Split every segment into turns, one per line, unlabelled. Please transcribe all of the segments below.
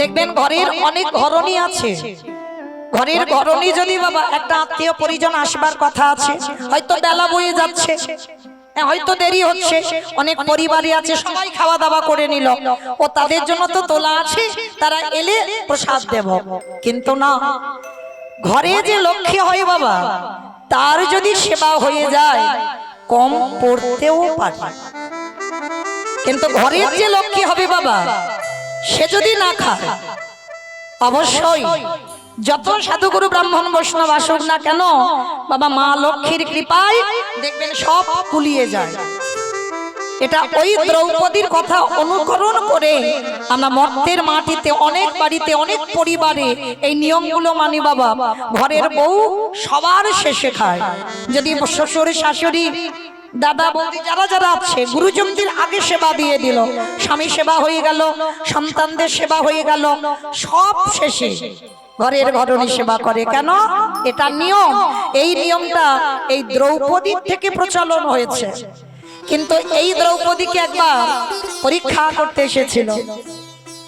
দেখবেন ঘরের অনেক ঘরণী আছে, ঘরের ঘরণী যদি বাবা একটা আত্মীয় পরিজন আসবার কথা আছে, হয়তো বেলা বয়ে যাচ্ছে, হয়তো দেরি হচ্ছে, অনেক পরিবারই আছে সবাই খাওয়া দাওয়া করে নিল, ও তাদের জন্য তো তোলা আছে, তারা এলে প্রসাদ দেব। কিন্তু না, ঘরে যে লক্ষ্মী হয় বাবা, তার যদি সেবা হয়ে যায় কম পড়তেও পারে, কিন্তু ঘরের যে লক্ষ্মী হবে বাবা, সে যদি না খায় অবশ্যই যত সাধুগুরু ব্রাহ্মণ বৈষ্ণব আসুক না কেন বাবা, মা লক্ষ্মীর কৃপায় দেখবেন সব কুলিয়ে যায়। এটা ওই দ্রৌপদীর কথা অনুকরণ করে আমরা মর্তের মাটিতে অনেক বাড়িতে অনেক পরিবারে এই নিয়মগুলো মানি বাবা। ঘরের বউ সবার শেষে খায়, যদি শ্বশুর শাশুড়ি দাদা বৌদি যারা যারা আছে গুরুজনদের আগে সেবা দিয়ে দিল, স্বামী সেবা হয়ে গেল, সন্তানদের সেবা হয়ে গেল, সব শেষে ঘরের ঘরণী সেবা করে। কেন? এটা নিয়ম। এই নিয়মটা এই দ্রৌপদীর থেকে প্রচলন হয়েছে। কিন্তু এই দ্রৌপদীকে একবার পরীক্ষা করতে এসেছিল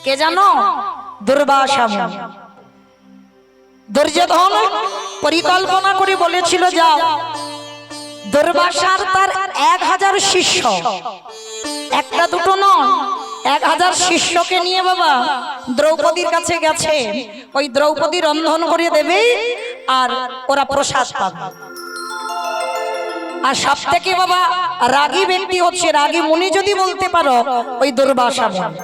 কে জানো? দুর্বাসা মুনি। দুর্যোধন পরিকল্পনা করে বলেছিল যাও, দুর্বাসার তার 1000 শিষ্য, একটা দুটো নয়, 1000 শিষ্যকে নিয়ে বাবা দ্রৌপদীর কাছে গেছে, ওই দ্রৌপদী রন্ধন করে দেবে আর ওরা প্রসাদ পাবে। আর সব থেকে বাবা রাগী ব্যক্তি হচ্ছে, রাগী মুনি যদি বলতে পারো, ওই দুর্বাসা মুনি।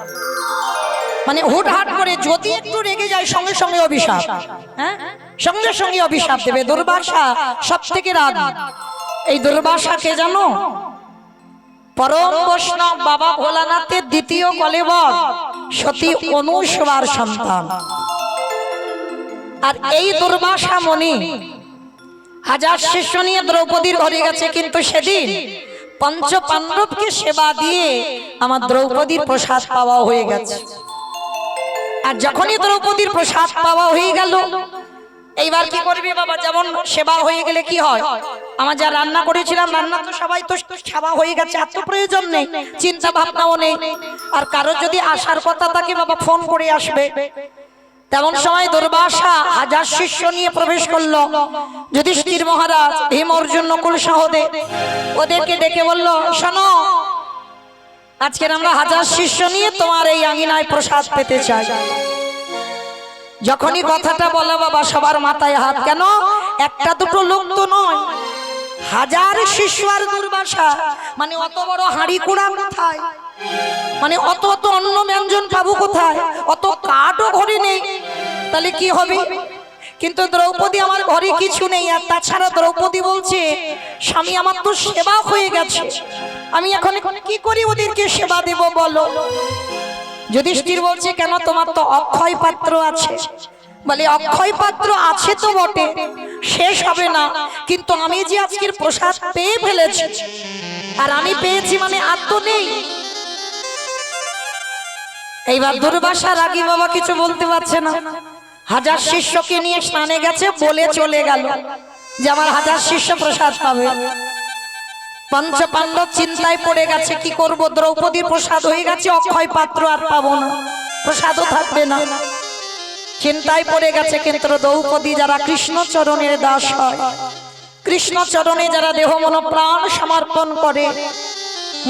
মানে হুটহাট করে যদি একটু রেগে যায় সঙ্গে সঙ্গে অভিশাপ, হ্যাঁ সঙ্গে সঙ্গে অভিশাপ দেবে। দুর্বাসা সব থেকে রাগী। এই দুর্বাসাকে জানো? পরম বৈষ্ণব বাবা ভোলানাথের দ্বিতীয় কলেবর সতী অনুসুয়ার সন্তান। আর এই দুর্বাসা মুনি 1000 শিষ্য নিয়ে দ্রৌপদীর ঘরে গেছে, কিন্তু সেদিন পঞ্চ পাণ্ডবকে সেবা দিয়ে আমার দ্রৌপদীর প্রসাদ পাওয়া হয়ে গেছে। আর যখনই দ্রৌপদীর প্রসাদ পাওয়া হয়ে গেল, এইবার কি করবে বাবা? যেমন সেবা হয়ে গেলে কি হয়, আমার যা রান্না করেছিলাম রান্না তো সবাই তো সেবা হয়ে গেছে, এত প্রয়োজন নেই, চিন্তা ভাবনাও নেই। আর কারো যদি আসার কথা থাকে বাবা ফোন করে আসবে। তেমন সময় দুর্বাসা 1000 শিষ্য নিয়ে প্রবেশ করলো। যুধিষ্ঠির মহারাজ, ভীম, অর্জুন, নকুল, সহদেব ওদেরকে ডেকে বলল, শোনো, আজকের আমরা 1000 শিষ্য নিয়ে তোমার এই আঙিনায় প্রসাদ পেতে চাই। যখনই কথাটা বলা বাবা সবার মাথায় হাত। কেন? একটা দুটো লোক তো নয়, 1000 শিষ্য আর দুর্বাসা, মানে অত বড় হাঁড়ি কুড়া কোথায়, মানে অত অত অন্ন ব্যঞ্জন পাবো কোথায়, অত কাঠও ঘরে নেই, তাহলে কি হবে? কিন্তু দ্রৌপদী, আমার ঘরে কিছু নেই। আর তাছাড়া দ্রৌপদী বলছে, স্বামী আমার তো সেবা হয়ে গেছে, আমি এখন কি করি ওদেরকে সেবা দেব বলো? যুধিষ্ঠির বলছে, কেন? তোমার তো অক্ষয় পাত্র আছে। বলে, অক্ষয় পাত্র আছে তো বটে, শেষ হবে না, কিন্তু আমি যে আজকের প্রসাদ পেয়ে ফেলেছি, আর আমি পেয়েছি মানে আর তো নেই। এইবার দুর্বাসা রাগী বাবা কিছু বলতে পারছে না। 1000 শিষ্যকে নিয়ে স্নানে গেছে, বলে চলে গেল যে আমার 1000 শিষ্য প্রসাদ পাবে। পঞ্চ পাণ্ডব চিন্তায় পড়ে গেছে, কি করব? দ্রৌপদীর প্রসাদ হয়ে গেছে, অক্ষয় পাত্র আর পাবো না, প্রসাদও থাকবে না, চিন্তায় পড়ে গেছে। কিন্তু দ্রৌপদী যারা কৃষ্ণ চরণের দাস হয়, কৃষ্ণ চরণে যারা দেহ মন প্রাণ সমর্পণ করে,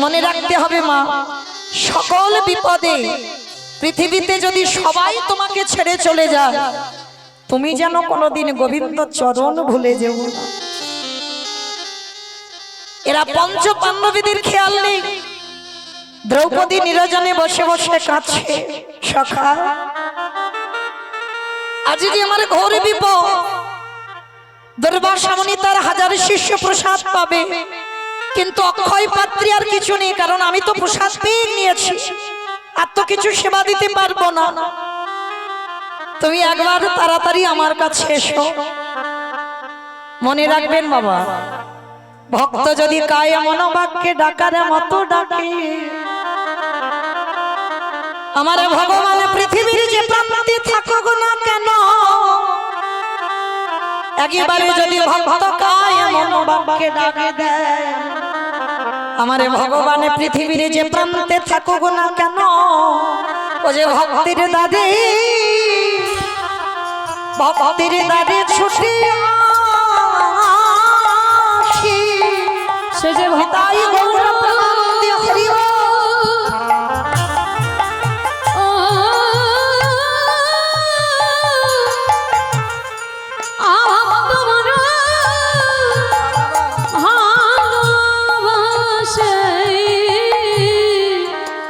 মনে রাখতে হবে মা, সকল বিপদে পৃথিবীতে যদি সবাই তোমাকে ছেড়ে চলে যায়, তুমি যেন কোনোদিন গোবিন্দ চরণ ভুলে যেও না। এরা পঞ্চ পাণ্ডবীদের খেয়াল নেই। দ্রৌপদী নিরজনে বসে বসে কাঁদছে, সখা আজ যে আমার ঘোর বিপদ, দুর্বাসা মুনি তার 1000 শিষ্য প্রসাদ পাবে, কিন্তু অক্ষয় পাত্রী আর কিছু নেই, কারণ আমি তো প্রসাদ পেয়ে নিয়েছি, আর তো কিছু সেবা দিতে পারবো না। তুমি একবার তাড়াতাড়ি আমার কাছে এসো। মনে রাখবেন বাবা, ভক্ত যদি কায় মনোবাক্যে ডাকার মতো ডাকে, আমার ভগবান পৃথিবীর যে প্রান্তে থাকুক না কেন, একবারে যদি ভক্ত কায় মনোবাক্যে ডাকে দেয়, আমার ভগবান পৃথিবীর যে প্রান্তে থাকুক না কেন, ও যে ভক্তির দাদি ভক্তের দ্বারে ছুটে আসি
সে যে
তাই গৌর প্রেমানন্দে হরি বল।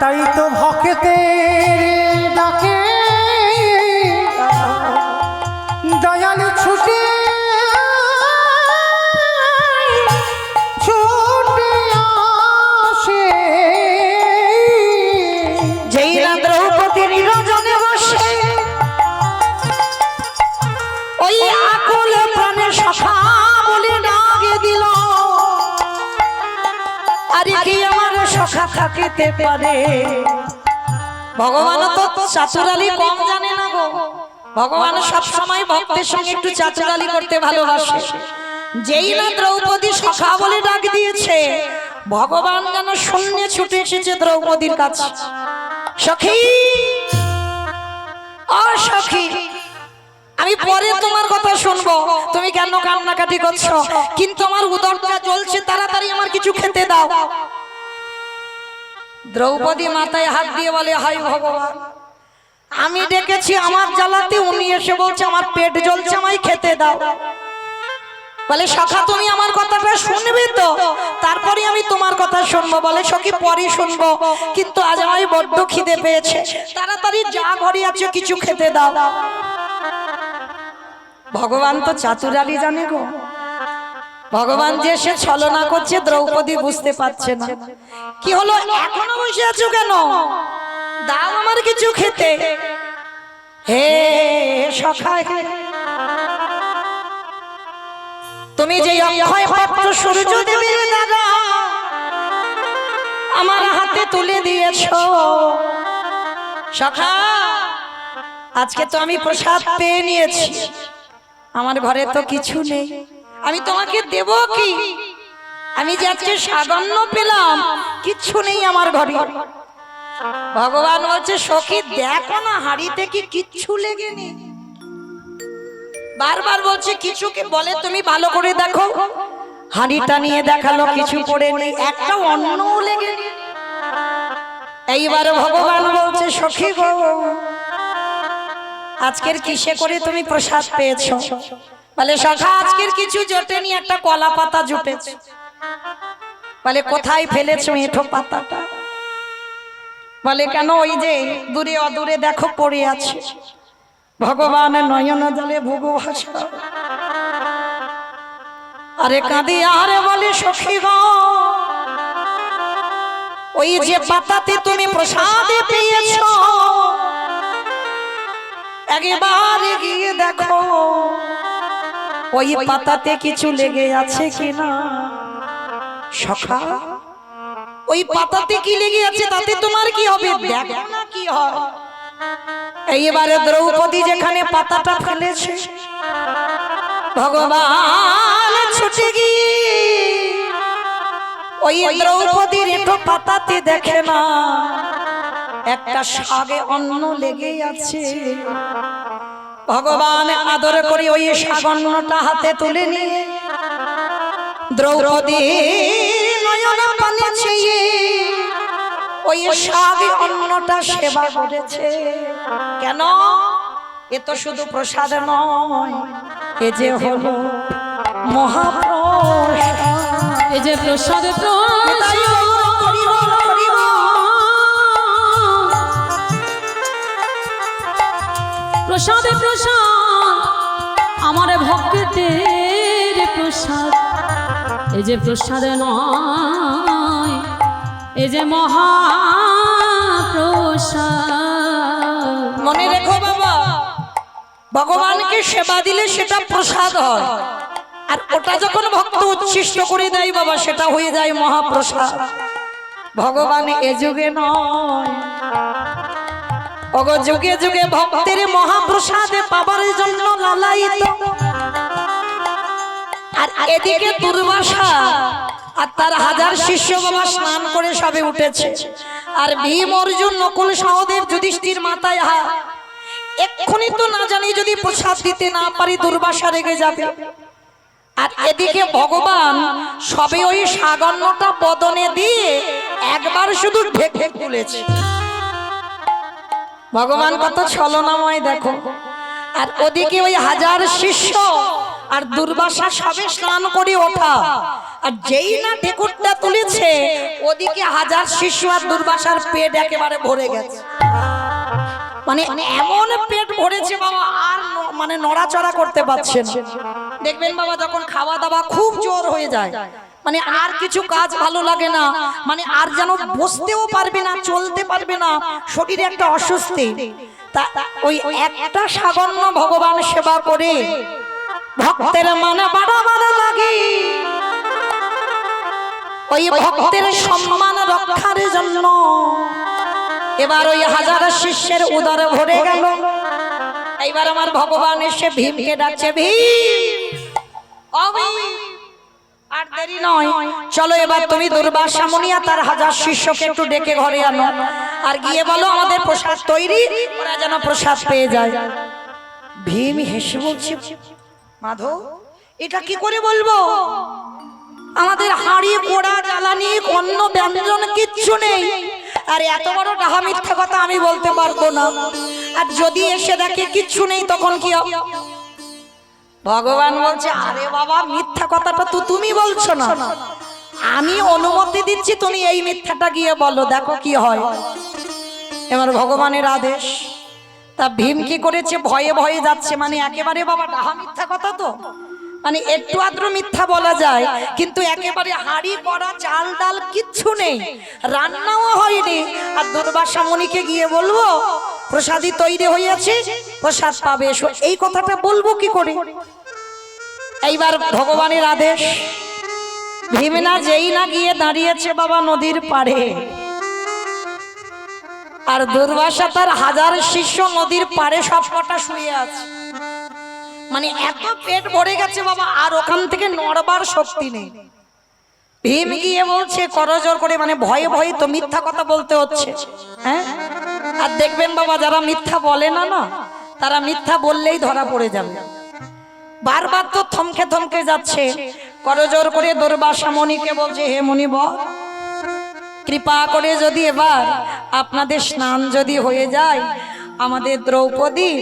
তাই তো ভক্তের ডাকে দয়াল ছুটে ছুটে আসে।
যেই না দ্রৌপদী নিরজনে বসে ওই আকুল প্রাণে সখা বলে ডাকে দিল, আরে কি আমার সখা থাকিতে পারে। ভগবান তো চাতুরালি কম জানে না গো, ভগবান সব সময় ভক্তের সঙ্গে একটু চাতুরালি করতে ভালোবাসে। যেই না দ্রৌপদী সখা বলে ডাক দিয়েছে, ভগবান যেন শূন্যে ছুটে এসেছে দ্রৌপদীর কাছে। সখী ও সখী, আমি পরে তোমার কথা শুনবো, তুমি কেন কান্নাকাটি করছো, কিন্তু আমার উদরটা জ্বলছে, তাড়াতাড়ি আমার কিছু খেতে দাও। দ্রৌপদী মাথায় হাত দিয়ে বলে, হায় ভগবান, আমি ডেকেছি আমার জ্বালাতে, উনি এসে বলছে আমার পেট জ্বলছে, আমায় খেতে দাও। বলে সখা তুমি আমার কথাটা শুনবে তো, তারপরে আমি তোমার কথা শুনবো। বলে সখী পরে শুনবো, কিন্তু আজ আমায় বড্ড খিদে পেয়েছে, তাড়াতাড়ি যা ঘরে আছে কিছু খেতে দাও। ভগবান তো চাতুরালি জানে গো, ভগবান যে সে ছলনা করছে দ্রৌপদী বুঝতে পারছে না। কি হলো, এখনো বসে আছো কেন, দাও আমার কিছু খেতে। হে সখা, তুমি যে অক্ষয় পাত্র সূর্য দেবীর দ্বারা আমার হাতে তুলে দিয়েছো, সখা আজকে তো আমি প্রসাদ পেয়ে নিয়েছি, আমার ঘরে তো কিছু নেই, আমি তোমাকে দেব কি? আমি যে আজকে সাগন্য পেলাম, কিচ্ছু নেই আমার ঘরে। ভগবান বলছে সখী দেখো না হাড়িতে কি কিচ্ছু লেগে নেই। বারবার বলছে কিছুকে, বলে তুমি ভালো করে দেখো, হাড়িটা নিয়ে দেখালো কিছু পড়ে নেই, একটা অন্নও লেগে নেই। এইবার ভগবান বলছে সখী গো, আজকের কিসে করে তুমি প্রসাদ পেয়েছো? বলে সখা আজকের কিছু জোটেনি, একটা কলা পাতা জুটেছে। বলে কোথায় ফেলেছো এঁঠো পাতাটা? বলে কেন, ওই যে দূরে অদূরে দেখো পড়ে আছে। ভগবান নয়ন জলে ভুগু ভাষা, আরে কাঁদি আরে বলে সখী গো, ওই যে পাতাতে তুমি প্রসাদে পেয়েছো, একবার গিয়ে দেখো ওই পাতাতে কিছু লেগে আছে কিনা। সখা ওই পাতাতে কি লেগে আছে তাতে তোমার কি হবে, দেখো না কি হয়। এইবারে দ্রৌপদী যেখানে পাতাটা ফেলেছে, ভগবান ছুটে গিয়ে ওই দ্রৌপদীর একটু পাতাতে দেখে না একটা শাগে অন্ন লেগে আছে। ভগবান আদর করে ওই শাগন্নটা হাতে তুলে নিয়ে দ্রৌপদী নয়ন পানে ছেয়ে ওই শাগে অন্নটা সেবা করেছে। কেন, এ তো শুধু প্রসাদ নয়, এ যে হলো মহাপ্রসাদ,
এ যে প্রসাদ প্রসাদে প্রসাদ, আমার ভক্তের প্রসাদ, এই যে প্রসাদ নয়, এই যে মহাপ্রসাদ।
মনে রেখো বাবা, ভগবানকে সেবা দিলে সেটা প্রসাদ হয়, আর ওটা যখন ভক্ত উচ্ছিষ্ট করে দেয় বাবা, সেটা হয়ে যায় মহাপ্রসাদ। ভগবান এ যুগে নয়, ওগো যুগে যুগে ভক্তের মহাপ্রসাদে পাবার জন্য লালায়িত। আর এদিকে দুর্বাসা আর তার হাজার শিষ্য বাবা স্নান করে সবে উঠেছে, আর ভীম অর্জুন নকুল সহদেব যুধিষ্ঠির মাথায় হাত। এক্ষুনি এক্ষুনি তো না জানি যদি প্রসাদ দিতে না পারি দুর্বাসা রেগে যাবে। আর এদিকে ভগবান সবে ওই সাগরটা বদনে দিয়ে একবার শুধু ঢেকে তুলেছে। ভগবান কত ছলনাময় দেখো। আর ওদিকে ওই হাজার শিষ্য আর দুর্বাসা সবে স্নান করে ওঠা, আর যেই না ঠেকুরটা তুলেছে ওদিকে হাজার শিষ্য আর দুর্বাসার পেট একেবারে ভরে গেছে। মানে এমন পেট ভরেছে বাবা আর মানে নড়াচড়া করতে পারছে না। দেখবেন বাবা যখন খাওয়া দাওয়া খুব জোর হয়ে যায়, মানে আর কিছু কাজ ভালো লাগে না, মানে আর যেন বসতেও পারবে না, চলতে পারবে না, শরীরে একটা অস্বস্তি। তা ওই একটা সাগন্য ভগবান সেবা করে ভক্তের মানে বাড়াবার লাগে, ওই ভক্তের সম্মান রক্ষার জন্য এবার ওই হাজার শিষ্যের উদর ভরে গেল। এইবার আমার ভগবান এসে ভীমকে ডাকছে, ভীম আর দেরি নয়, চলো এবার তুমি দুর্বাসা মুনি আর তার হাজার শিষ্যকে একটু ডেকে ঘরে আনো, আর গিয়ে বলো আমাদের প্রসাদ তৈরি, ওরা যেন প্রসাদ পেয়ে যায়। ভীম হেসে বলছে, মাধব এটা কি করে বলবো, আমাদের হাঁড়ি কোড়া জ্বালানি অন্য ব্যঞ্জন কিচ্ছু নেই, আর এত বড় ডাহা মিথ্যা কথা আমি বলতে পারবো না, আর যদি এসে দেখে কিচ্ছু নেই তখন কি হবে? ভগবান বলছে, আরে বাবা মিথ্যা কথাটা তো তুমি বলছো না, আমি অনুমতি দিচ্ছি, তুমি এই মিথ্যাটা গিয়ে বলো, দেখো কি হয়। এবার ভগবানের আদেশ। তা ভীম কি করেছে, ভয়ে ভয়ে যাচ্ছে, মানে একেবারে বাবা ডাহা মিথ্যা কথা তো, মানে একটু আদ্র মিথ্যা বলা যায়, কিন্তু একেবারে হাঁড়ি করা চাল ডাল কিচ্ছু নেই, রান্নাও হয়নি, আর দুর্বাসা মুনিকে গিয়ে বলবো প্রসাদী তৈরি হয়েছে, প্রসাদ পাবে, এই কথাটা বলবো কি করে? এইবার ভগবানের আদেশ। ভীম না যেই না গিয়ে দাঁড়িয়েছে বাবা নদীর পাড়ে, আর দুর্বাসা তার হাজার শিষ্য নদীর পাড়ে সব কটা শুয়ে আছে, মানে এত পেট ভরে গেছে বাবা আর ওখান থেকে নড়বার শক্তি নেই। ভীম গিয়ে বলছে করজোর করে, মানে ভয়ে ভয়ে তো মিথ্যা কথা বলতে হচ্ছে, হ্যাঁ। আর দেখবেন বাবা যারা মিথ্যা বলে না না, তারা মিথ্যা বললেই ধরা পড়ে যাবে। বারবার তো থমকে থমকে যাচ্ছে, করজোর করে দুর্বাসা মুনিকে বলছে, হে মুনি বল, কৃপা করে যদি এবার আপনাদের স্নান যদি হয়ে যায়, আমাদের দ্রৌপদী,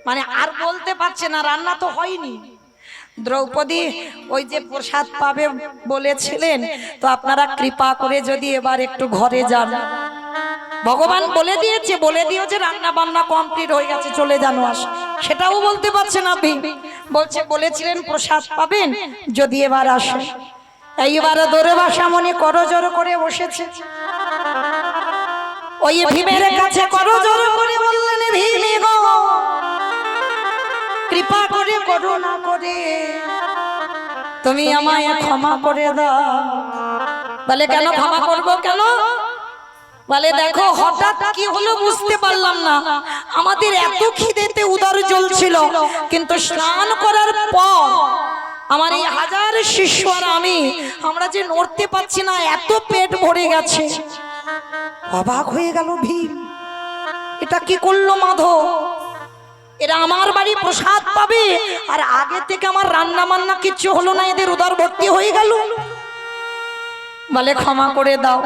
মানে আর বলতে পারছে না, রান্না তো হয়নি, দ্রৌপদী ওই যে প্রসাদ পাবে বলেছিলেন, তো আপনারা কৃপা করে যদি এবার একটু ঘরে যান। ভগবান বলে দিয়েছে, বলে দিও যে রান্না বান্না কমপ্লিট হয়ে গেছে, চলে জানো আস, সেটাও বলতে পারছে না ভীম। বলছে বলেছিলেন প্রসাদ পাবেন, যদি এবার আসে। এইবার দুর্বাসা মুনি করজোর করে বসেছে, ওই ভীমের কাছে করজোর করে বললেন, ভীম গো কৃপা করে করুণা করে তুমি আমায় ক্ষমা করে দাও। বলে কেন ক্ষমা করব, কেন? বলে দেখো হঠাৎ কি হলো বুঝতে পারলাম না, আমাদের এত খিদেতে উদর জ্বলছিল, কিন্তু স্নান করার পর আমার এই হাজার শিষ্য আর আমরা যে নড়তে পারছি না, এত পেট ভরে গেছে। অবাক হয়ে গেল ভীম, এটা কি করলো মাধব, এরা আমার বাড়ি প্রসাদ পাবে আর আগে থেকে আমার রান্না বান্না কিচ্ছু হলো না, এদের উদর ভর্তি হয়ে গেল। বলে ক্ষমা করে দাও,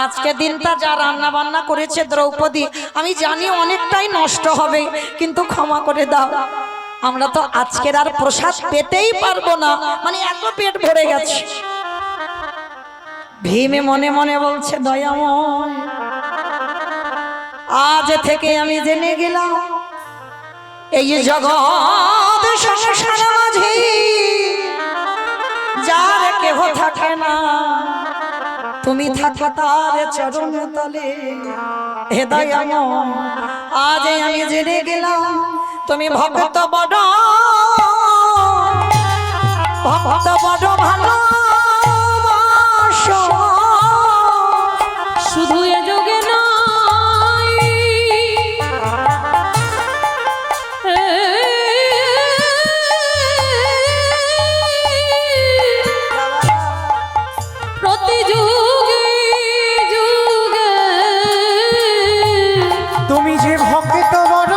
আজকে দিনটা যা রান্না বান্না করেছে দ্রৌপদী, আমি জানি অনেকটাই নষ্ট হবে, কিন্তু ক্ষমা করে দাও, আমরা তো আজকের আর প্রসাদ পেতেই পারবো না, মানে এত পেট ভরে গেছে। ভীমে মনে মনে বলছে, দয়াময় আজ থেকে আমি জেনে গেলাম, এই জগৎ সংসার মাঝে যার কেহ থাকে না, তুমি থাকো তার চরণ তলে। হে দয়াময় আজ আমি জেনে গেলাম, তুমি ভক্ত বড়, ভক্ত বড় ভালোবাসো,
শুধু এ যোগে নয়, প্রতি যুগে যুগে
তুমি যে ভক্ত বড়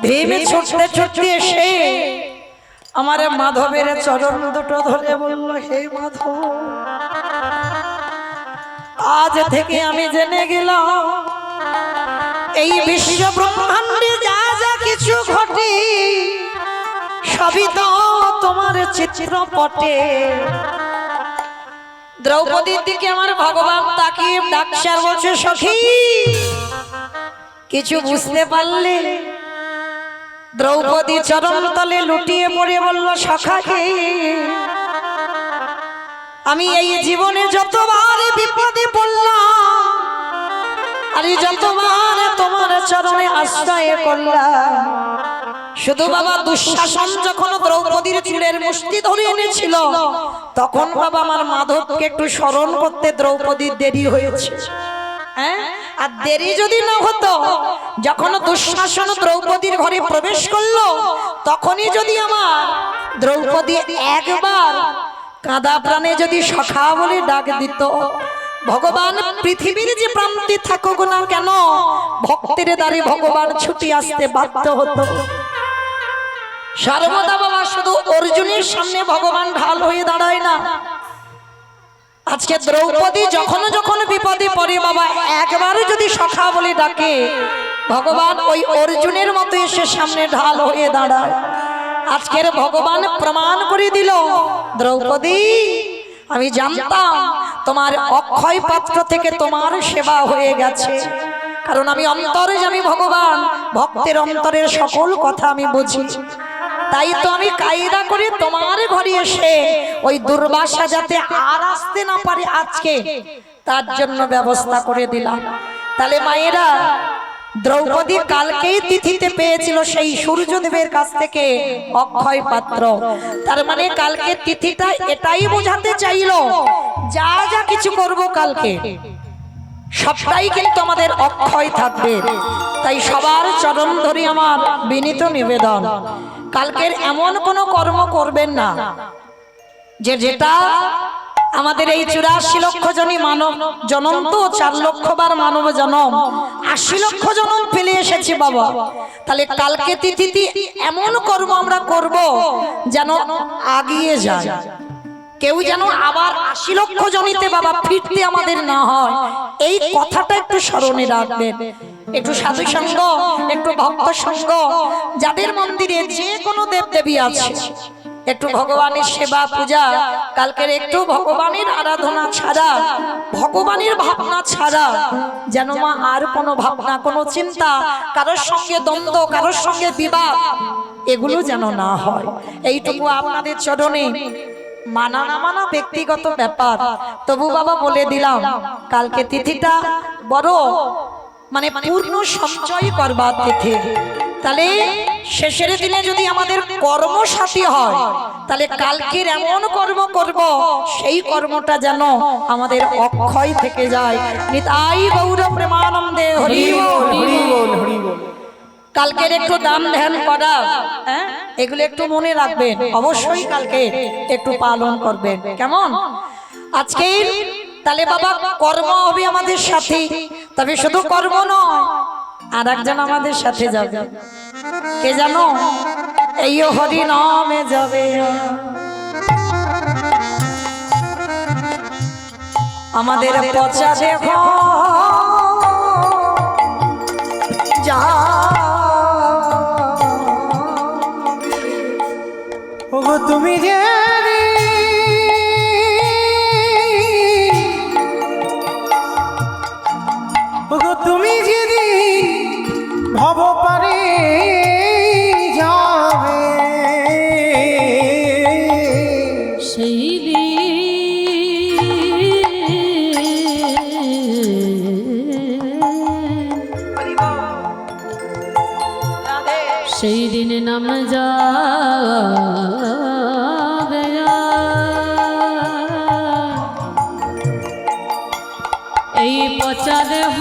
ভীমে ছুটতে ছুটতে এসে আমার মাধবের চরণ দুটো ধরে বলল, হে মাধব, আজ থেকে আমি জেনে গেলাম এই বিশ্ব ব্রহ্মাণ্ডে যা যা কিছু ঘটে সবই তো তোমার চিত্রপটে। দ্রৌপদীর দিকে আমার ভগবান তাকিয়ে ডাকছে আর বলছে, সখী কিছু বুঝতে পারলে? দ্রৌপদী চরণ তলে লুটিয়ে পড়ে বলল, সখাকে আমি এই জীবনে যতবার বিপদে পড়লাম আর যতবার তোমার চরণে আশ্রয় করলাম, শুধু বাবা দুঃশাসন যখন দ্রৌপদীর চুলের মুষ্টি ধরে এনেছিল তখন বাবা আমার মাধবকে একটু স্মরণ করতে দ্রৌপদীর দেরি হয়েছে। হ্যাঁ, আর দেরি যদি না হতো, যখন দুঃশাসন দ্রৌপদীর ঘরে প্রবেশ করলো তখনই যদি আমার দ্রৌপদী একবার কাঁদা প্রাণে যদি সখা বলে ডাক দিত, ভগবান পৃথিবীর যে প্রান্তে থাকুক না কেন ভক্তের দ্বারে ভগবান ছুটি আসতে বাধ্য হতো। সর্বদা বাবা শুধু অর্জুনের সামনে ভগবান ঢাল হয়ে দাঁড়ায় না। আজকে দ্রৌপদী যখন যখন বিপদে পড়ে বাবা একবার যদি সখা বলে ডাকে, ভগবান ওই অর্জুনের মতো এসে সামনে ঢাল হয়ে দাঁড়ায়। আজকের ভগবান প্রমাণ করে দিল, দ্রৌপদী আমি জানতাম তোমার অক্ষয় পাত্র থেকে তোমার সেবা হয়ে গেছে, কারণ আমি অন্তর্যামী ভগবান, ভক্তের অন্তরের সকল কথা আমি বুঝি। তাই তো আমি কায়দা করে তোমার ঘরে এসে ওই দুর্বাসা যাতে আর আসতে না পারে আজকে তার জন্য ব্যবস্থা করে দিলাম। তাহলে মায়েরা, দ্রৌপদী কালকেই তিথিতে পেয়েছিল সেই সূর্যদেবের কাছ থেকে অক্ষয় পাত্র। তার মানে কালকে তিথিটা এটাই বোঝাতে চাইলো যা যা কিছু করব কালকে সবটাই কিন্তু আমাদের অক্ষয় থাকবে। তাই সবার চরণ ধরে আমার বিনীত নিবেদন, কালকের এমন কোনো কর্ম করবেন না যেটা আমাদের এই 84 লক্ষ জনই মানব জনম, তো 4 লক্ষ বার মানব জনম, 80 লক্ষ জনম ফেলে এসেছি বাবা। তাহলে কালকে তিথিতে এমন কর্ম আমরা করব যেন আগিয়ে যায়, কেউ যেন আবার 80 লক্ষ জনিতে বাবা ফিরতে আমাদের না হয়, এই কথাটা একটু স্মরণে রাখবেন। একটু সাধু সঙ্গ, একটু ভক্ত সঙ্গ, যাদের মন্দিরে যে কোনো দেবদেবী আছে একটু ভগবানের সেবা পূজা, কালকের একটু ভগবানের আরাধনা ছাড়া, ভগবানের ভাবনা ছাড়া যেন মা আর কোনো ভাবনা, কোনো চিন্তা, কারোর সঙ্গে দ্বন্দ্ব, কারোর সঙ্গে বিবাদ, এগুলো যেন না হয়। এইটুকু আপনাদের চরণে, মানা না মানা ব্যক্তিগত ব্যাপার, তবু বাবা বলে দিলাম কালকে তিথিটা বড় মানে পূর্ণ সঞ্চয় করবার তিথি। তাহলে শেষের দিনে যদি আমাদের কর্মসাথী হয়, তাহলে কালকের এমন কর্ম করব সেই কর্মটা যেন আমাদের অক্ষয় থেকে যায়। নিতাই গৌর প্রেমানন্দে হরি বল, হরি বল, হরি বল। কালকের একটু দান ধ্যান করা, এগুলো একটু মনে রাখবেন, অবশ্যই কালকে একটু পালন করবেন। কেমন আজকে তাহলে বাবা কর্ম হবে আমাদের সাথে, তবে শুধু কর্ম নয়, আর একজন আমাদের সাথে যাবে, কে জানো? এই হরি নামে যাবে আমাদের পচা দেহ যা,
ওগো তুমি যে তুমি যদি ভব পারে যাবে,
সেই সেই দিন নাম যাবে এই পচা দেহ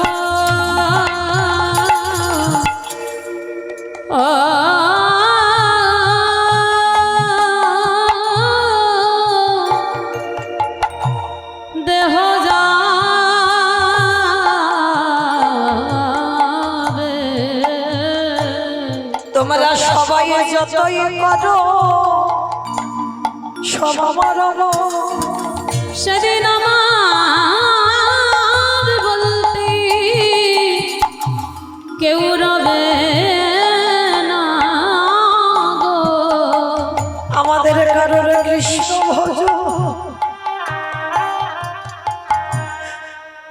দেহ যাবে।
তোমরা সবাই যতই করো সব আমার
সেদিন আমার বলতে কেউ রবে না গো।
আমাদের কারোর কৃষ্ণ ভজ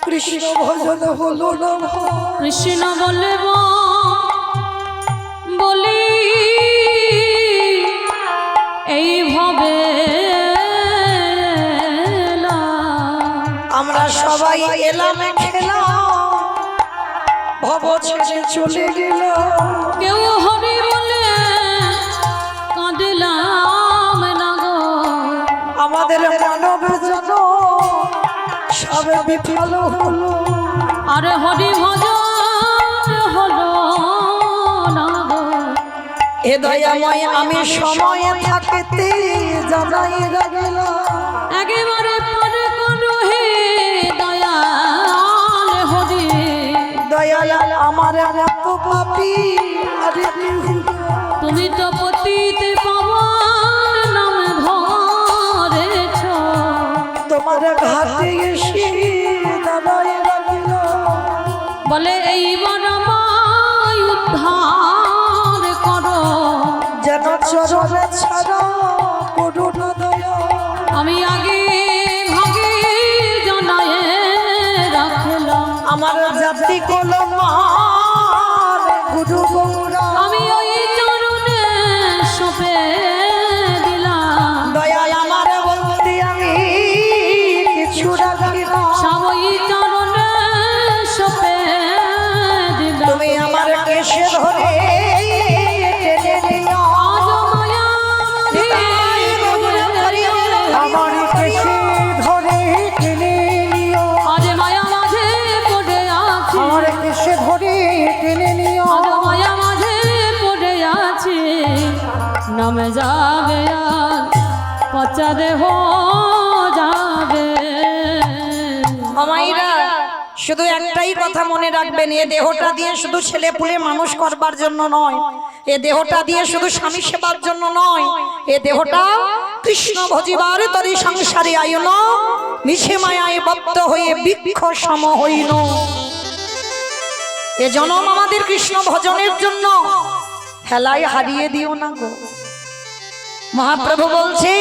কৃষ্ণ ভজন হলো না
কৃষ্ণ বলব বলি এই ভবে
আমরা সবাই এলাম খেলাম ভব ছেড়ে চলে গেলাম
কেউ হরি বলে কাঁদলাম না গো।
আমাদের মানব জন সব বিফল হলো
আরে হরি ভজন হলো না গো।
এ দয়াময় আমি সময়ে থাকতে জানাই রাখলাম
একেবারে পরে করো হে দয়াল হরি।
দয়াল আমার এত পাপি আরে
তুমি তো পতিতে পাবন নাম ধরেছ।
তোমার ঘাটে এসে দাঁড়াই রাখলাম
বলে এইবার আমায় উদ্ধার করো।
যেন চরণে ছাড়া করো না দয়া
আমি আগে ভাগে জানায় রাখলাম।
আমার জাতি কলম গুরু গৌরা
আমি ওই চরণে সপে দিলাম।
দয়াল আমার বলতে আমি কিছু রাখি না
সব ওই চরণে সপে দিলাম।
তুমি আমার কেশে ধরে টেনে নিও
আজ মায়া
আমার কেশে ধরে টেনে নিও
আজ মায়া মাঝে পড়ে আছি।
আমার কেশে ধরে টেনে নিও
আজ মায়া মাঝে পড়ে আছি। নামে যাবে আর পচা দেহ যাবে।
মামাইরা শুধু একটাই কথা মনে রাখবেন এ দেহটা দিয়ে শুধু ছেলে পুলে মানুষ করবার জন্য নয় এ দেহটা দিয়ে শুধু স্বামী সেবার জন্য নয় এ দেহটা কৃষ্ণ ভজিবার তরি সংসারে আয়ন মিছে মায়ায় বদ্ধ হয়ে বৃক্ষ সম হইন এ জনম আমাদের কৃষ্ণ ভজনের জন্য হেলায় হারিয়ে দিও না গো। মহাপ্রভু বলছে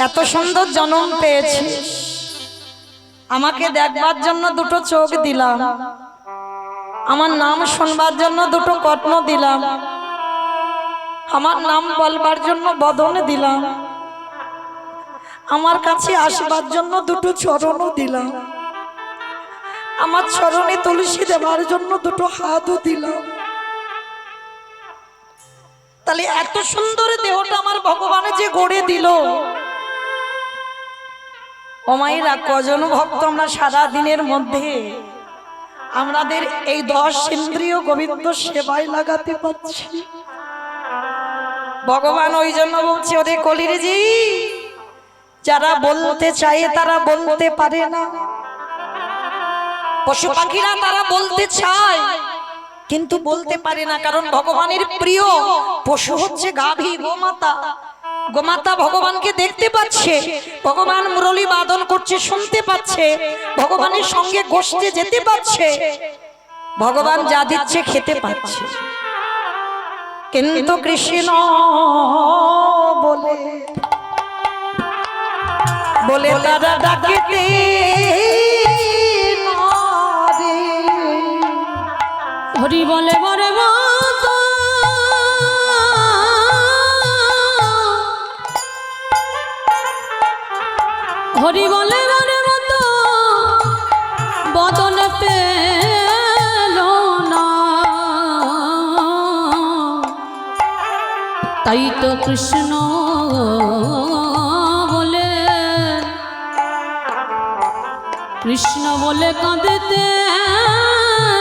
এত সুন্দর জনম পেয়েছি আমাকে দেখবার জন্য দুটো চোখ দিলাম আমার নাম শুনবার জন্য দুটো কর্ণ দিলাম আমার নাম বলবার জন্য বদন দিলাম আমার কাছে আসবার জন্য দুটো চরণও দিলাম আমার চরণে তুলসী দেবার জন্য দুটো হাতও দিলাম। তাহলে এত সুন্দর দেহটা আমার ভগবান যে গড়ে দিল ওমাইরা কজন ভক্ত আমরা সারা দিনের মধ্যে আমাদের এই 10 ইন্দ্রিয় গোবিন্দ সেবায় লাগাতে পারছি। ভগবান ওই জন্য বলছে ওরে কলির জি যারা বলতে চায় তারা বলতে পারে না পশু পাখিরা তারা বলতে চায় কিন্তু বলতে পারে না কারণ ভগবানের প্রিয় পশু হচ্ছে গাভী গোমাতা গোমাতা ভগবানকে দেখতে পাচ্ছে ভগবান মুরলী বাদন করছে শুনতে পাচ্ছে ভগবানের সঙ্গে গোষ্ঠে যেতে পারছে ভগবান যা দিচ্ছে খেতে পাচ্ছে কিন্তু কৃষ্ণ বলে বলে তারা ডাকেতে
হরি বলে বরে মত হরি বলে বরে মত বদন পেল না তাই তো কৃষ্ণ বলে কৃষ্ণ বলে কাঁদতে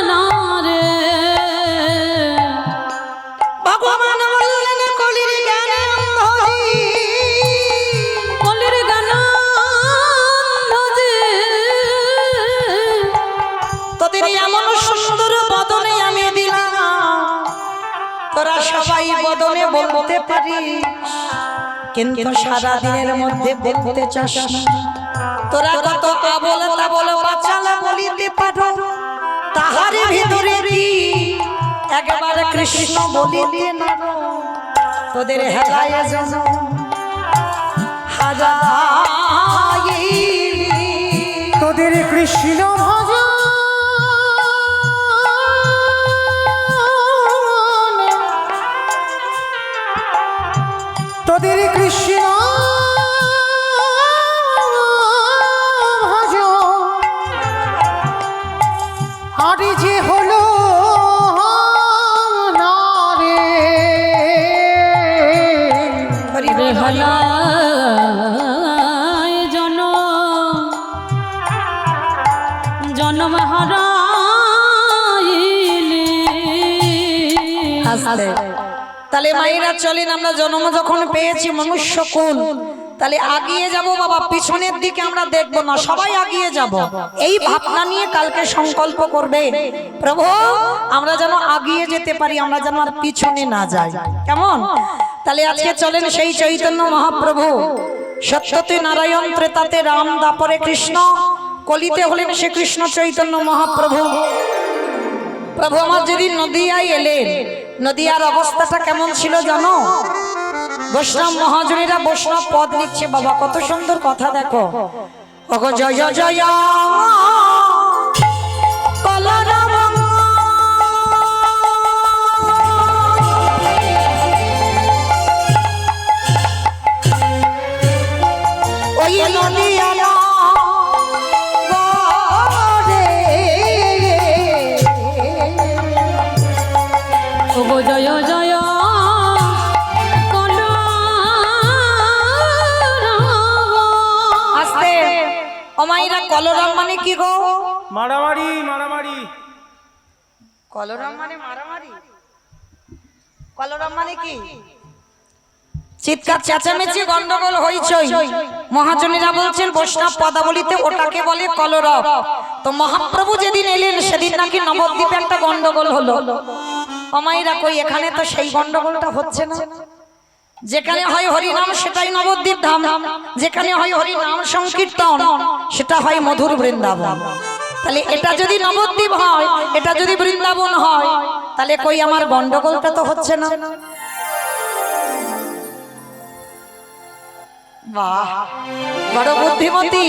না রে।
ভগবান বললেন কলির জ্ঞান অন্ধজি
কলির গান
তোদের এমন সুন্দর বদনে আমি দিলাম তোরা সবাই বদনে বলতে পারিস, কিন্তু সারা দিনের মধ্যে বলতে চাস না। তোরা কত আবল তাবল বাচালা বলিতে পারো, তাহার ভিতরে কি একবার কৃষ্ণ বলিতে না? তোদের হেলায় যেন হারাইলি।
তোদের কৃষ্ণ ভজন তোদের কৃষ্ণ ভজন আরে যে হলো না রে।
বেহালায় জনম হারাইলি।
তাহলে মায়েরা চলেন, আমরা জন্ম যখন পেয়েছি মনুষ্য কুল, তাহলে আগিয়ে যাব বাবা, পিছনের দিকে আমরা দেখব না, সবাই আগিয়ে যাব। এই ভাবনা নিয়ে কালকে সংকল্প করবে, প্রভু আমরা যেন আগিয়ে যেতে পারি, আমরা যেন আর পিছনে না যাই। কেমন? তাহলে আজকে চলেন সেই চৈতন্য মহাপ্রভু, সত্যতে নারায়ণ, ত্রেতাতে রাম, দাপরে কৃষ্ণ, কলিতে হলেন সে কৃষ্ণ চৈতন্য মহাপ্রভু। প্রভু আমার যেদিন নদিয়ায় এলেন, নদিয়ার অবস্থাটা কেমন ছিল জানো? বৈষ্ণব মহাজনীরা বৈষ্ণব পদ নিচ্ছে বাবা, কত সুন্দর কথা দেখো। ওগো জয় জয় বলরাম, ওই নদিয়া
ওগো জয় জয়
আস্তে। ও মাইরা, কলরাম মানে কি গো?
মারামারি মারামারি।
কলরাম মানে মারামারি? কলরাম মানে কি? চিৎকার চেঁচামেচি গন্ডগোল হইচই। মহাজনীরা বলছেন বৈষ্ণব পদাবলিতে ওটাকে বলে কলরব। তো মহাপ্রভু যেদিন এলেন সেদিন নাকি নবদ্বীপে একটা গন্ডগোল হলো। অমাইরা কই, এখানে তো সেই গন্ডগোলটা হচ্ছে না। যেখানে হয় হরিনাম সেটাই নবদ্বীপ ধাম, যেখানে হয় হরিনাম সংকীর্তন সেটা হয় মধুর বৃন্দাবন। তাহলে এটা যদি নবদ্বীপ হয়, এটা যদি বৃন্দাবন হয়, তাহলে কই আমার গন্ডগোলটা তো হচ্ছে না। বাহ, বড় বুদ্ধিমতী।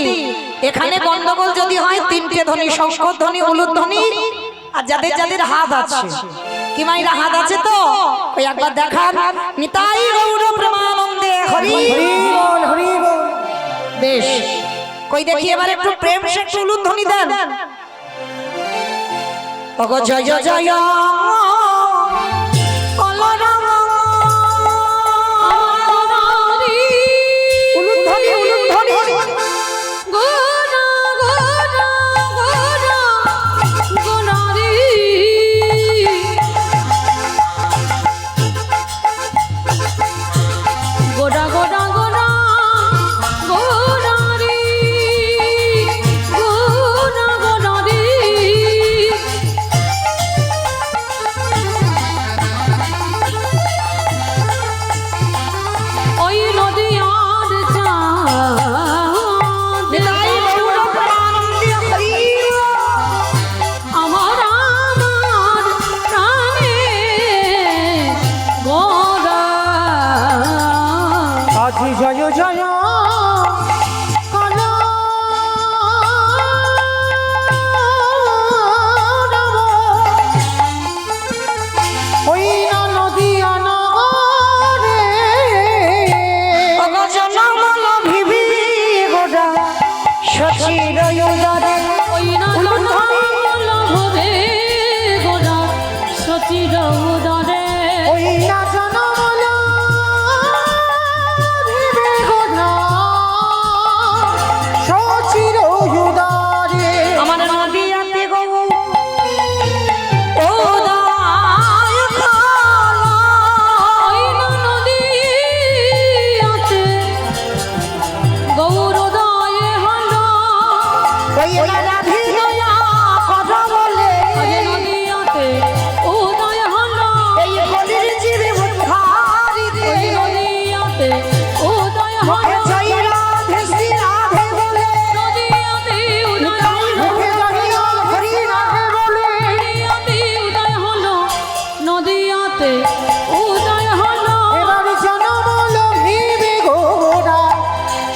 এখানে গন্ডগোল যদি হয়, তিনটে ধ্বনি, শঙ্খ ধ্বনি, উলুধ্বনি ধ্বনি, আর যাদের যাদের হাত আছে, কি মাইরা হাত আছে তো ওই একবার দেখান। নিতাই গৌর প্রেমানন্দে হরি
বল হরি বল।
বেশ, কই দেখি এবার একটু প্রেম সে একটু উলুধ্বনি দেন। ওগো জয় জয় জয় কলরাম, উলুধ্বনি উলুধ্বনি।
গোরা গোরা গোরা গোরারি গোরা গোরা গোরা গোরারি গোরা গোরারি। ওই নদিয়ার চাঁদ
নিতাই গৌর প্রেমানন্দে হরি।
আমার আমার প্রাণে গোরা।
আজি জয় জয় ওই নদিয়া নগরে
ওগো জনমল ভিবি গোডা সচির উদরে।
ওই না ভরে গোরা সচির উদরে।
ওই না জনমল ভিবে গোনা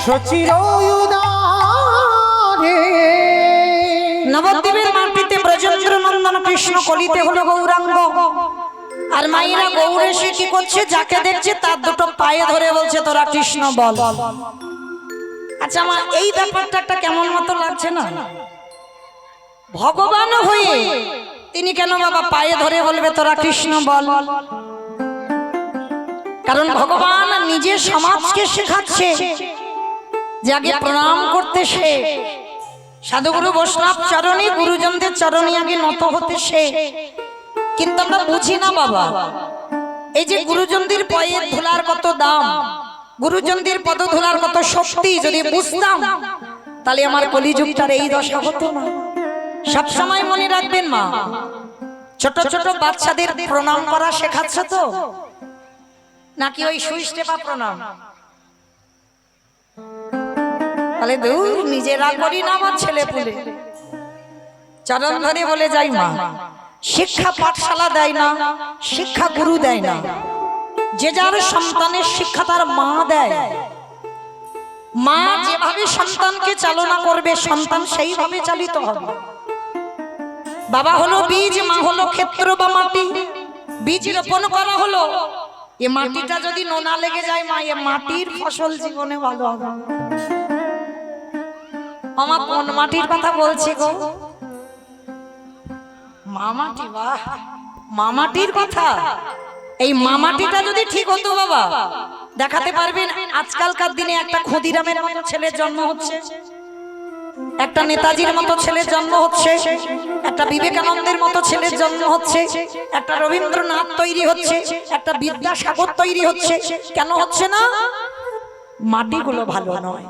সচির উদারে
নবদ্বীপের মাটিতে ব্রজেন্দ্র নন্দন কৃষ্ণ কলিতে হলো গৌরাঙ্গ, আর মায়েরা গৌরে সে কি করছে, যাকে দেখছে তার দুটো পায়ে ধরে বলছে তোরা কৃষ্ণ বল। আচ্ছা আমার এই ব্যাপারটা একটা কেমন মতো লাগছে না? ভগবান হয়ে তিনি কেন বাবা পায়ে ধরে বলবে তোরা কৃষ্ণ বল? কারণ ভগবান নিজে সমাজকে শেখাচ্ছে যে আগে প্রণাম করতে সে, সাধুগুরু বৈষ্ণব চরণে গুরুজনদের চরণে আগে নত হতে সে। কিন্তু আমরা বুঝি না বাবা, এই যে গুরুজনদের পায়ের ধুলার কত দাম, গুরুজনদের পদ ধুলার কত শক্তি যদি বুঝতাম তাহলে আমার কলিযুগটার এই দশা হতো না। সবসময় মনে রাখবেন মা, ছোট ছোট বাচ্চাদের প্রণাম করা শেখাচ্ছে তো, নাকি ওই সুইচ টেপা প্রণাম? তাহলে দূর নিজেরা করি না, আমার ছেলে পুলে চরণ ধরে বলে যাই মা। শিক্ষা পাঠশালা দেয় না, শিক্ষা গুরু দেয় না, যে যার সন্তানের শিক্ষা তার মা দেয়। মা যেভাবে সন্তানকে চালনা করবে সন্তান সেইভাবে চালিত হবে। বাবা হলো বীজ, মা হলো ক্ষেত্র বা মাটি। বীজ রোপণ করা হলো, এ মাটিটা যদি নোনা লেগে যায় মা, এ মাটির ফসল জীবনে ভালো হবে। আমার কোন মাটির কথা বলছি গো? মামাটি। বাহ, মামাটির কথা। এই মামাটিটা যদি ঠিক হতো বাবা, দেখাতে পারবেন আজকালকার দিনে একটা ক্ষুদিরামের মতো ছেলের জন্ম হচ্ছে, একটা নেতাজির মতো ছেলের জন্ম হচ্ছে, একটা বিবেকানন্দের মতো ছেলের জন্ম হচ্ছে, একটা রবীন্দ্রনাথ তৈরি হচ্ছে, একটা বিদ্যাসাগর তৈরি হচ্ছে। কেন হচ্ছে না? মাটিগুলো ভালো নয়।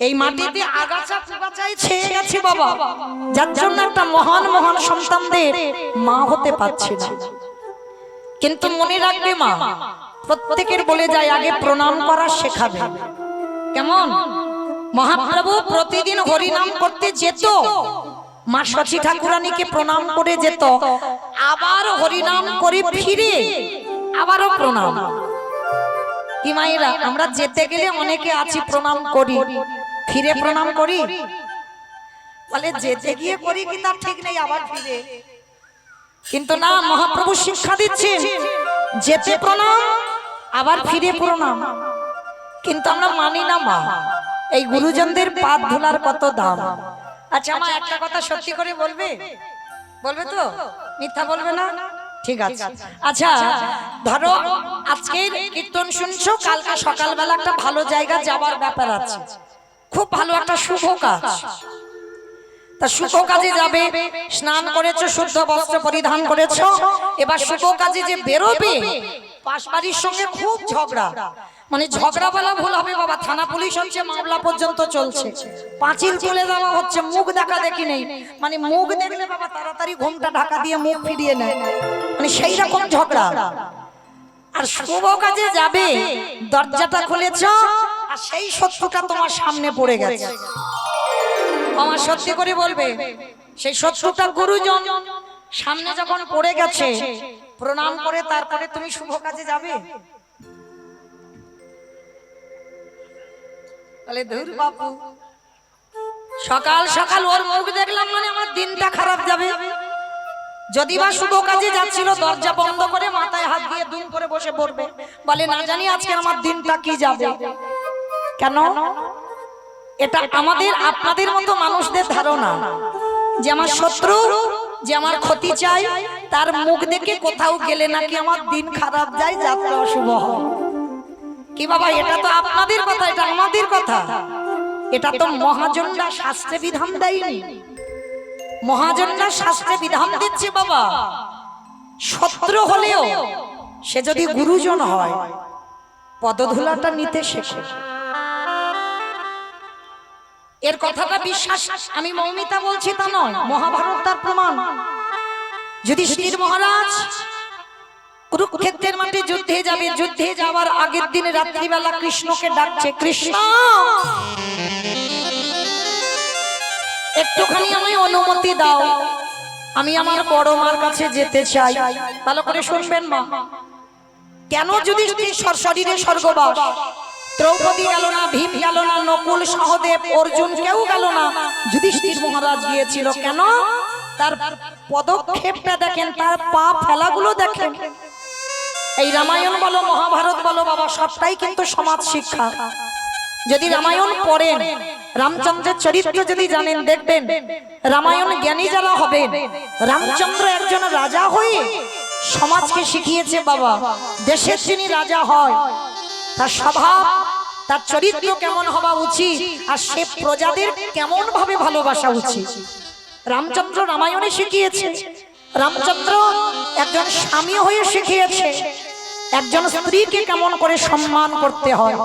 এই মাটিতে আগাছা ফুগাছাই ছেয়ে গেছে বাবা, যার জন্য একটা মহান মহান সন্তানদের মা হতে পারছে না। কিন্তু মনে রাখবে মা, প্রত্যেকের বলে যায় আগে প্রণাম করা শেখাবে। কেমন? মহাপ্রভু প্রতিদিন হরিনাম করতে যেত, মা শচী ঠাকুরানীকে প্রণাম করে যেত, আবার হরিনাম করে ফিরে আবারও প্রণাম। কি মায়েরা, আমরা যেতে গেলে অনেকে আছি প্রণাম করি, ফিরে প্রণাম করি, বলে যেতে গিয়ে করি কি তার ঠিক নেই, আবার ফিরে। কিন্তু না, মহাপ্রভু শিক্ষা দিচ্ছেন যেতে প্রণাম আবার ফিরে প্রণাম। কিন্তু আমরা মানি না মা, এই গুরুজনদের পাদ ধুলার কত দাম। আচ্ছা মা একটা কথা সত্যি করে বলবে? বলবে তো? মিথ্যা বলবে না? ঠিক আছে। আচ্ছা ধরো আজকের কীর্তন শুনছো, কালকে সকালবেলা একটা ভালো জায়গা যাবার ব্যাপার আছে, খুব ভালো একটা শুভ কাজ। তা শুভ কাজে যাবে, স্নান করেছো, শুদ্ধ বস্ত্র পরিধান করেছো, এবার শুভ কাজে যে বেরোবে, পাশ বাড়ির সঙ্গে খুব ঝগড়া, মানে ঝগড়া বলা ভুল হবে বাবা, থানা পুলিশ হচ্ছে, মামলা পর্যন্ত চলছে, পাঁচিল তুলে দেওয়া হচ্ছে, মুখ দেখা দেখি নেই, মানে মুখ দেখলে বাবা তাড়াতাড়ি ঘুমটা ঢাকা দিয়ে মুখ ফিরিয়ে নেয়, মানে সেই রকম ঝগড়া। আর শুভ কাজে যাবে, দরজাটা খুলেছ আর সেই শত্রুটা তোমার সামনে পড়ে গেছে। আমার সত্যি করে বলবে, সেই শত্রুটা গুরুজন সামনে যখন পড়ে গেছে, প্রণাম করে তারপরে তুমি শুভ কাজে যাবে? তাহলে ধুর বাপু, সকাল সকাল ওর মুখ দেখলাম মানে আমার দিনটা খারাপ যাবে। যদি বা শুভ কাজে যাচ্ছিল, দরজা বন্ধ করে মাথায় হাত দিয়ে দুম করে বসে পড়বে, বলে না জানি আজকে আমার দিনটা কি যাবে। কেন? এটা আমাদের আপনাদের মতো মানুষদের ধারণা যে আমার শত্রু, যে আমার ক্ষতি চাই, তার মুখ দেখে কোথাও গেলে নাকি আমার দিন খারাপ যায়, যাত্রা অশুভ হয়। কি বাবা, এটা তো আপনাদের কথা, এটা আমাদের কথা। এটা তো মহাজনরা শাস্ত্রে বিধান দেয়নি, মহাজনরা শাস্ত্রে বিধান দিচ্ছে বাবা। শত্রু হলেও সে যদি গুরুজন হয়, পদধূলাটা নিতে শেখে। এর কথাটা বিশ্বাস আমি মৌমিতা বলছি তা নয়, মহাভারত তার প্রমাণ। যুধিষ্ঠির মহারাজ কুরুক্ষেত্রের মাঠে যুদ্ধে যাবে, যুদ্ধে যাওয়ার আগের দিন রাত্রিবেলা কৃষ্ণকে ডাকছে, কৃষ্ণ একটুখানি আমি অনুমতি দাও, আমি আমার বড় মার কাছে যেতে চাই। ভালো করে শুনবেন মা, কেন যুধিষ্ঠির সশরীরে স্বর্গবাস, দ্রৌপদী গেল না, ভীম গেল না, নকুল, সহদেব, অর্জুন কেউ গেল না, যুধিষ্ঠির মহারাজ গিয়েছিল। কেন? তার পদক্ষেপটা দেখেন, তার পা ফেলাগুলো দেখেন। এই রামায়ণ বলো, মহাভারত বলো বাবা, সবটাই কিন্তু সমাজ শিক্ষা। যদি রামায়ণ পড়েন, রামচন্দ্রের চরিত্র যদি জানেন, দেখবেন রামায়ণ জ্ঞানী যারা হবেন, রামচন্দ্র একজন রাজা হয়ে সমাজকে শিখিয়েছে বাবা, দেশের যিনি রাজা হয় তার স্বভাব, তার চরিত্র কেমন হওয়া উচিত, আর সে প্রজাদের কেমন ভাবে ভালোবাসা উচিত। রামচন্দ্র রামায়ণে শিখিয়েছে। রামচন্দ্র একজন স্বামী হয়ে শিখিয়েছে একজন স্ত্রীকে কেমন করে সম্মান করতে হয়।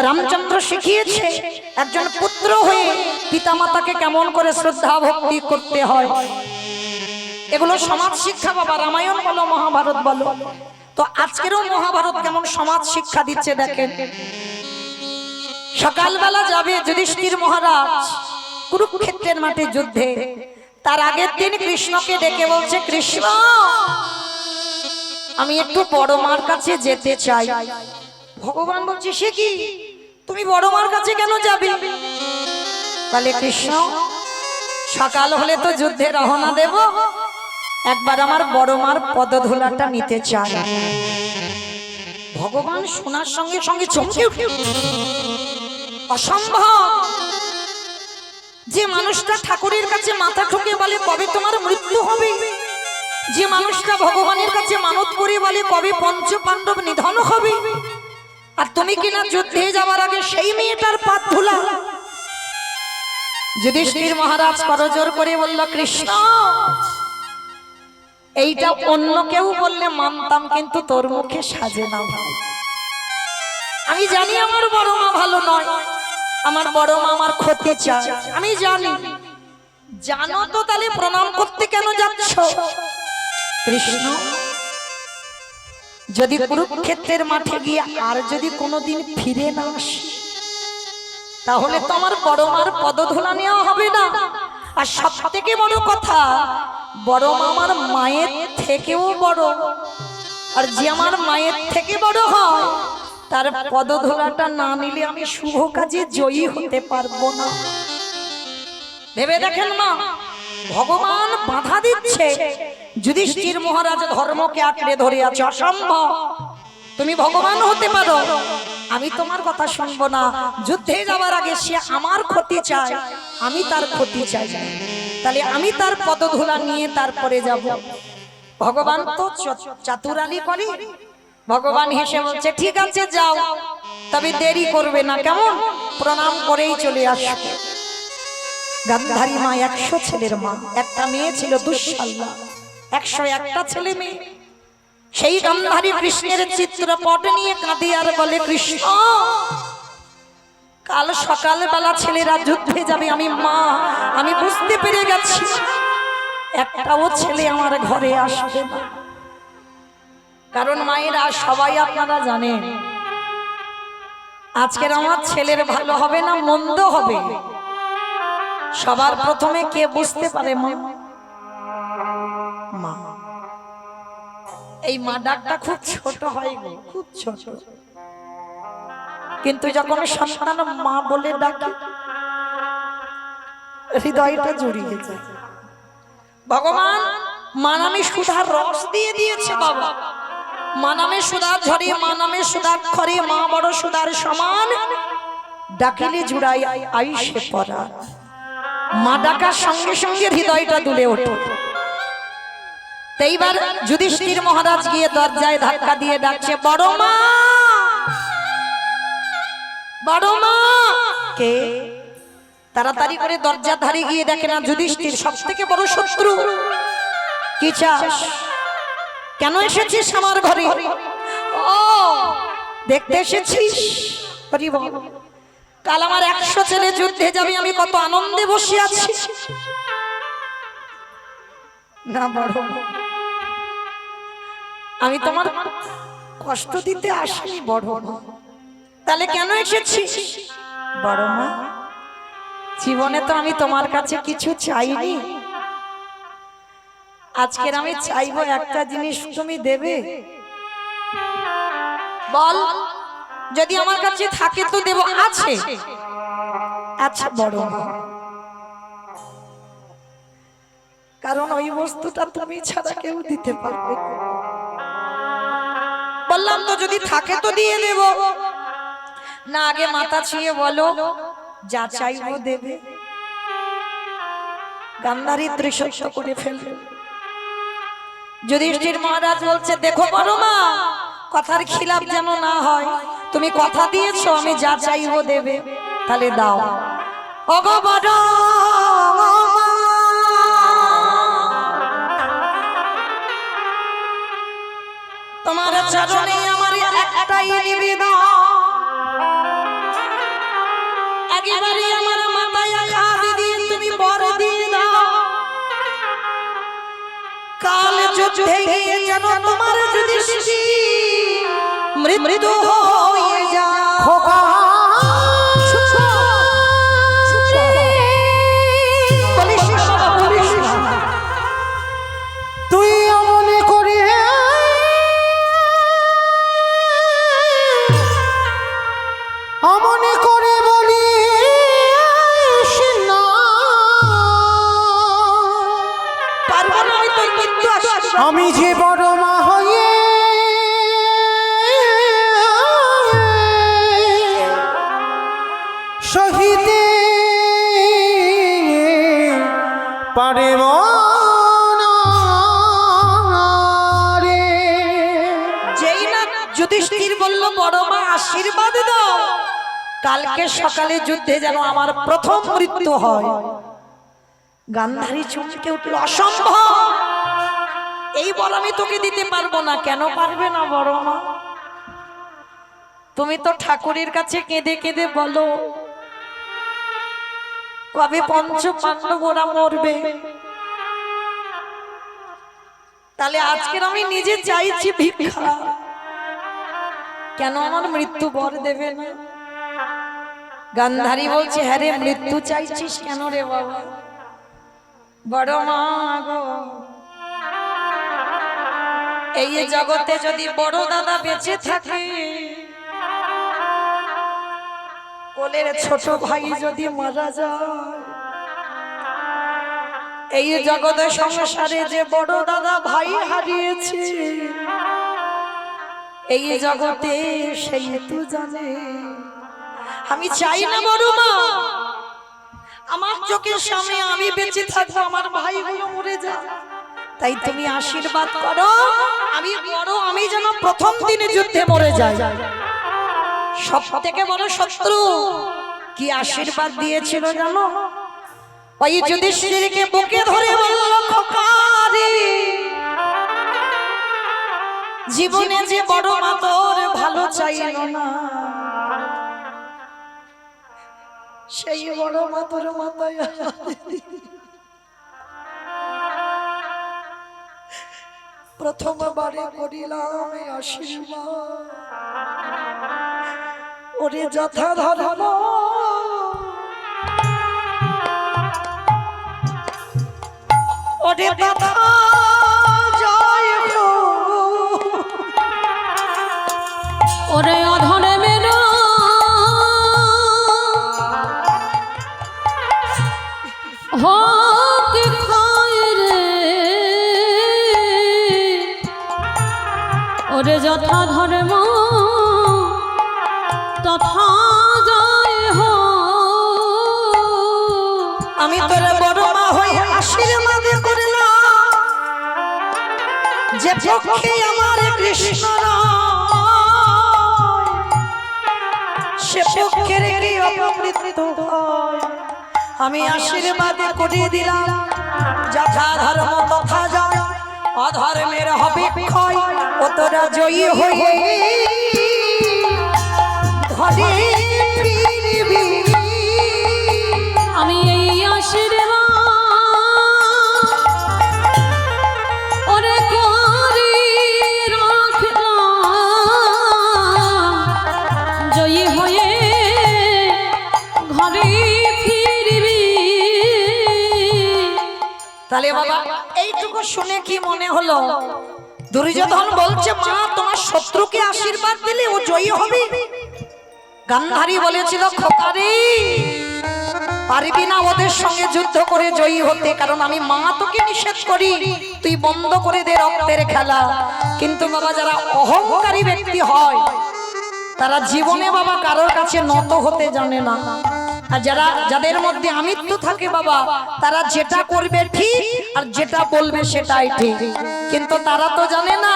রামচন্দ্র শিখিয়েছে একজন পুত্র হয়ে পিতামাতাকে কেমন করে শ্রদ্ধা ভক্তি করতে হয়। এগুলো সমাজ শিক্ষা বাবা, রামায়ণ বলো, মহাভারত বলো। তো আজকেরও মহাভারত কেমন সমাজ শিক্ষা দিচ্ছে দেখেন। সকালবেলা যাবে যুধিষ্ঠির মহারাজ কুরুক্ষেত্রের মাঠে যুদ্ধে। তার আগের দিন কৃষ্ণকে ডেকে বলছে, কৃষ্ণ আমি একটু বড় মার কাছে যেতে চাই। ভগবান বলছে, সে কি, তুমি বড় মার কাছে কেন যাবে? বলে, কৃষ্ণ সকাল হলে তো যুদ্ধে রওনা দেব, একবার আমার বড় মার পদধূলাটা নিতে চাই। ভগবান শোনার সঙ্গে সঙ্গে চমকে উঠে, অসম্ভব। যে মানুষটা ঠাকুরের কাছে মাথা ঠুকে বলে কবে তোমার মৃত্যু হবে, যে মানুষটা ভগবানের কাছে মানত করে বলে কবে পঞ্চ পাণ্ডব নিধন হবে, আর তুমি কিনা যুদ্ধে যাওয়ার আগে সেই মেয়েটার পা ধুলা। যুধিষ্ঠির মহারাজ করজোর করে বলল, কৃষ্ণ এইটা অন্য কেউ বললে মানতাম, কিন্তু তোর মুখে সাজে না ভাই। আমি জানি আমার বড় মা ভালো নয়, আমার বড় মা আমার ক্ষতি চায়, আমি জানি। জানো তো তাহলে প্রণাম করতে কেন যাচ্ছ? কৃষ্ণ যদি কুরুক্ষেত্রের মাঠে গিয়ে আর যদি কোনোদিন ফিরে না আসি, তাহলে তো আমার বড় মার পদধূলা নেওয়া হবে না। আর সব থেকে বড় কথা, বড় মা আমার মায়ের থেকেও বড়, আর যে আমার মায়ের থেকে বড় হয় তার পদধূলাটা না নিলে আমি শুভ কাজে জয়ী হতে পারবো না। ভেবে দেখেন মা, ভগবান বাধা দিচ্ছে। যুধিষ্ঠির মহারাজ ধর্মকে আঁকড়ে ধরে আছে, অসম্ভব। তুমি ভগবান হতে পারো, আমি তোমার কথা শুনবো না। যুদ্ধে যাওয়ার আগে সে আমার ক্ষতি চায়, আমি তার ক্ষতি চাই, তাহলে আমি তার পদধূলা নিয়ে তারপরে যাব। ভগবান তো চাতুরালি করে। ভগবান হেসে বলছে, ঠিক আছে যাও, তবে দেরি করবে না, কেমন? প্রণাম করেই চলে আসবে। গান্ধারী মা 100 ছেলের মা, একটা মেয়ে ছিল দুঃশালা, 101টা ছেলে মেয়ে। সেই গান্ধারী কৃষ্ণের চিত্রপট নিয়ে কাঁদে আর বলে, কৃষ্ণ কাল সকালবেলা ছেলেরা যুদ্ধে যাবে, আমি মা আমি বুঝতে পেরে গেছি, একটাও ছেলে আমার ঘরে আসবে না। কারণ মায়েরা সবাই আপনারা জানেন, আজকের আমার ছেলের ভালো হবে না মন্দ হবে, সবার প্রথমে কে বুঝতে পারে? মা। এই মা ডাকটা খুব ছোট হয় গো, খুব ছোট, কিন্তু যখন সন্তান মা বলে ডাকে হৃদয়টা জড়িয়ে যায়। ভগবান মা নামে সুধার রস দিয়ে দিয়েছে বাবা। মা নামে সুধার ঝরে, মা নামে সুধার খরে, মা বড় সুধার সমান, ডাকিলে জুড়াই আইসে পড়া। মা ডাকার সঙ্গে সঙ্গে হৃদয়টা দুলে ওঠে। এইবার যুধিষ্ঠির মহারাজ গিয়ে দরজায় ধাক্কা দিয়ে ডাকছে, বড় মা, বড় মা। কে? তাড়াতাড়ি করে দরজার ধারে গিয়ে দেখে না যুধিষ্ঠির, সব থেকে বড় শত্রু। কি চাস? কেন এসেছিস আমার ঘরে? ও দেখতে এসেছিস? কাল আমার 100 ছেলে যুদ্ধে যাবে, আমি কত আনন্দে বসে আছি। না বড়, আমি তোমার কষ্ট দিতে আসিনি বড় মা। তাহলে কেন এসেছিস? বড় মা, জীবনে তো আমি তোমার কাছে কিছু চাইনি, আজকের আমি চাইবো একটা জিনিস, তুমি দেবে? বল। যদি আমার কাছে থাকে তো দেব। আছে, আচ্ছা বড় মা, কারণ ওই বস্তুটা তুমি ছাড়া কেউ দিতে পারবে না। বললাম তো যদি থাকে তো দিয়ে দেব। না আগে মাথা ছুঁয়ে বলো যা চাইবো দেবে। গান্ধারী ত্রিশস্য করে ফেলবে। যুধিষ্ঠির মহারাজ বলছে দেখো বড় মা, কথার খিলাপ যেন না হয়, তুমি কথা দিয়েছো আমি যা চাইবো দেবে, তাহলে দাও। ওগো বড় মা, তোমার চরণে আমার একটাই নিবেদন, একেবারে আমার মাথায় হাত দিয়ে তুমি বর দিয়ে দাও। কাল যুদ্ধে গিয়ে যেন তোমার যুধিষ্ঠির মৃত্যু হয়ে যায়।
খোকা তুই মনে করে মনে করে বলি না,
পারবো না, হয়তো মৃত্যু আসবে।
আমি যে বড় মা হয়ে সহিতে পারব না রে।
যেই না যুধিষ্ঠির বলল বড় মা আশীর্বাদ দাও, কালকে সকালে যুদ্ধে যেন আমার প্রথম মৃত্যু হয়, গান্ধারী চমকে উঠল, অসম্ভব, এই বল আমি তোকে দিতে পারবো না। কেন পারবে না বড় মা? তুমি তো ঠাকুরের কাছে কেঁদে কেঁদে বলো কবে পঞ্চ পাণ্ডব ওরা মরবে, তাহলে আজকের আমি নিজে চাইছি ভিক্ষা, কেন আমার মৃত্যু বর দেবে না? গান্ধারী বলছে হ্যাঁ রে, মৃত্যু চাইছিস কেন রে বাবা? বড় মা গো, এই জগতে যদি বড় দাদা বেঁচে থাকে, কোলের ছোট ভাই যদি মারা যায়, এই জগতে সংসারে যে বড় দাদা ভাই হারিয়েছে, এই জগতে সেই তো জানে। আমি চাই না বড় মা আমার চোখের সামনে আমি বেঁচে থাকবো, আমার ভাইগুলো মরে যায়। তাই তুমি আশীর্বাদ করো আমি বড়, আমি যেন প্রথম দিনে যুদ্ধে মরে যাই। সব থেকে বড় শত্রু কি আশীর্বাদ দিয়েছিল জানো? ওই যুধিষ্ঠিরকে বুকে ধরে বলল খোকা রে, জীবনে যে বড় মা তোর ভালো চাইল না, সেই বড় মা তোর মাথায় প্রথমবারে করিলাম আশীর্বাদ, ওরে যথা ধর্ম ওরে তথা জয় হো।
ওরে অধরে মেরো হোক খায় রে, ওরে যথা ধর্ম তথা জয় হো।
আমি তোর বড় মা হয়ে আশীর্বাদ করলাম, যে পক্ষে আমার কৃষ্ণ সে পক্ষের কি অপমৃত্যু হয়। আমি আশীর্বাদ করে দিলাম, যথা ধর্ম তথা জয়, অধর্মের হবে ক্ষয়, ও তোরা জয়ী হয়ে ঘরে ফিরবি।
আমি এই আশীর্বাদ ওরে করি রাখলাম, জয়ী হয়ে ঘরে ফিরবি।
তাহলে বাবা এইটুকু শুনে কি মনে হলো? দুর্যোধন বলছে মা তোমার শত্রুকে আশীর্বাদ দিলে ও জয়ী হবে, গান্ধারী বলেছিল, খোকারে পারবি না ওদের সঙ্গে যুদ্ধ করে জয়ী হতে, কারণ আমি মা তোকে নিষেধ করি, তুই বন্ধ করে দে রক্তের খেলা। কিন্তু বাবা যারা অহংকারী ব্যক্তি হয় তারা জীবনে বাবা কারোর কাছে নত হতে জানে না। আর যাদের মধ্যে আমিত্ব থাকে বাবা, তারা যেটা করবে ঠিক আর যেটা বলবে সেটাই ঠিক। কিন্তু তারা তো জানে না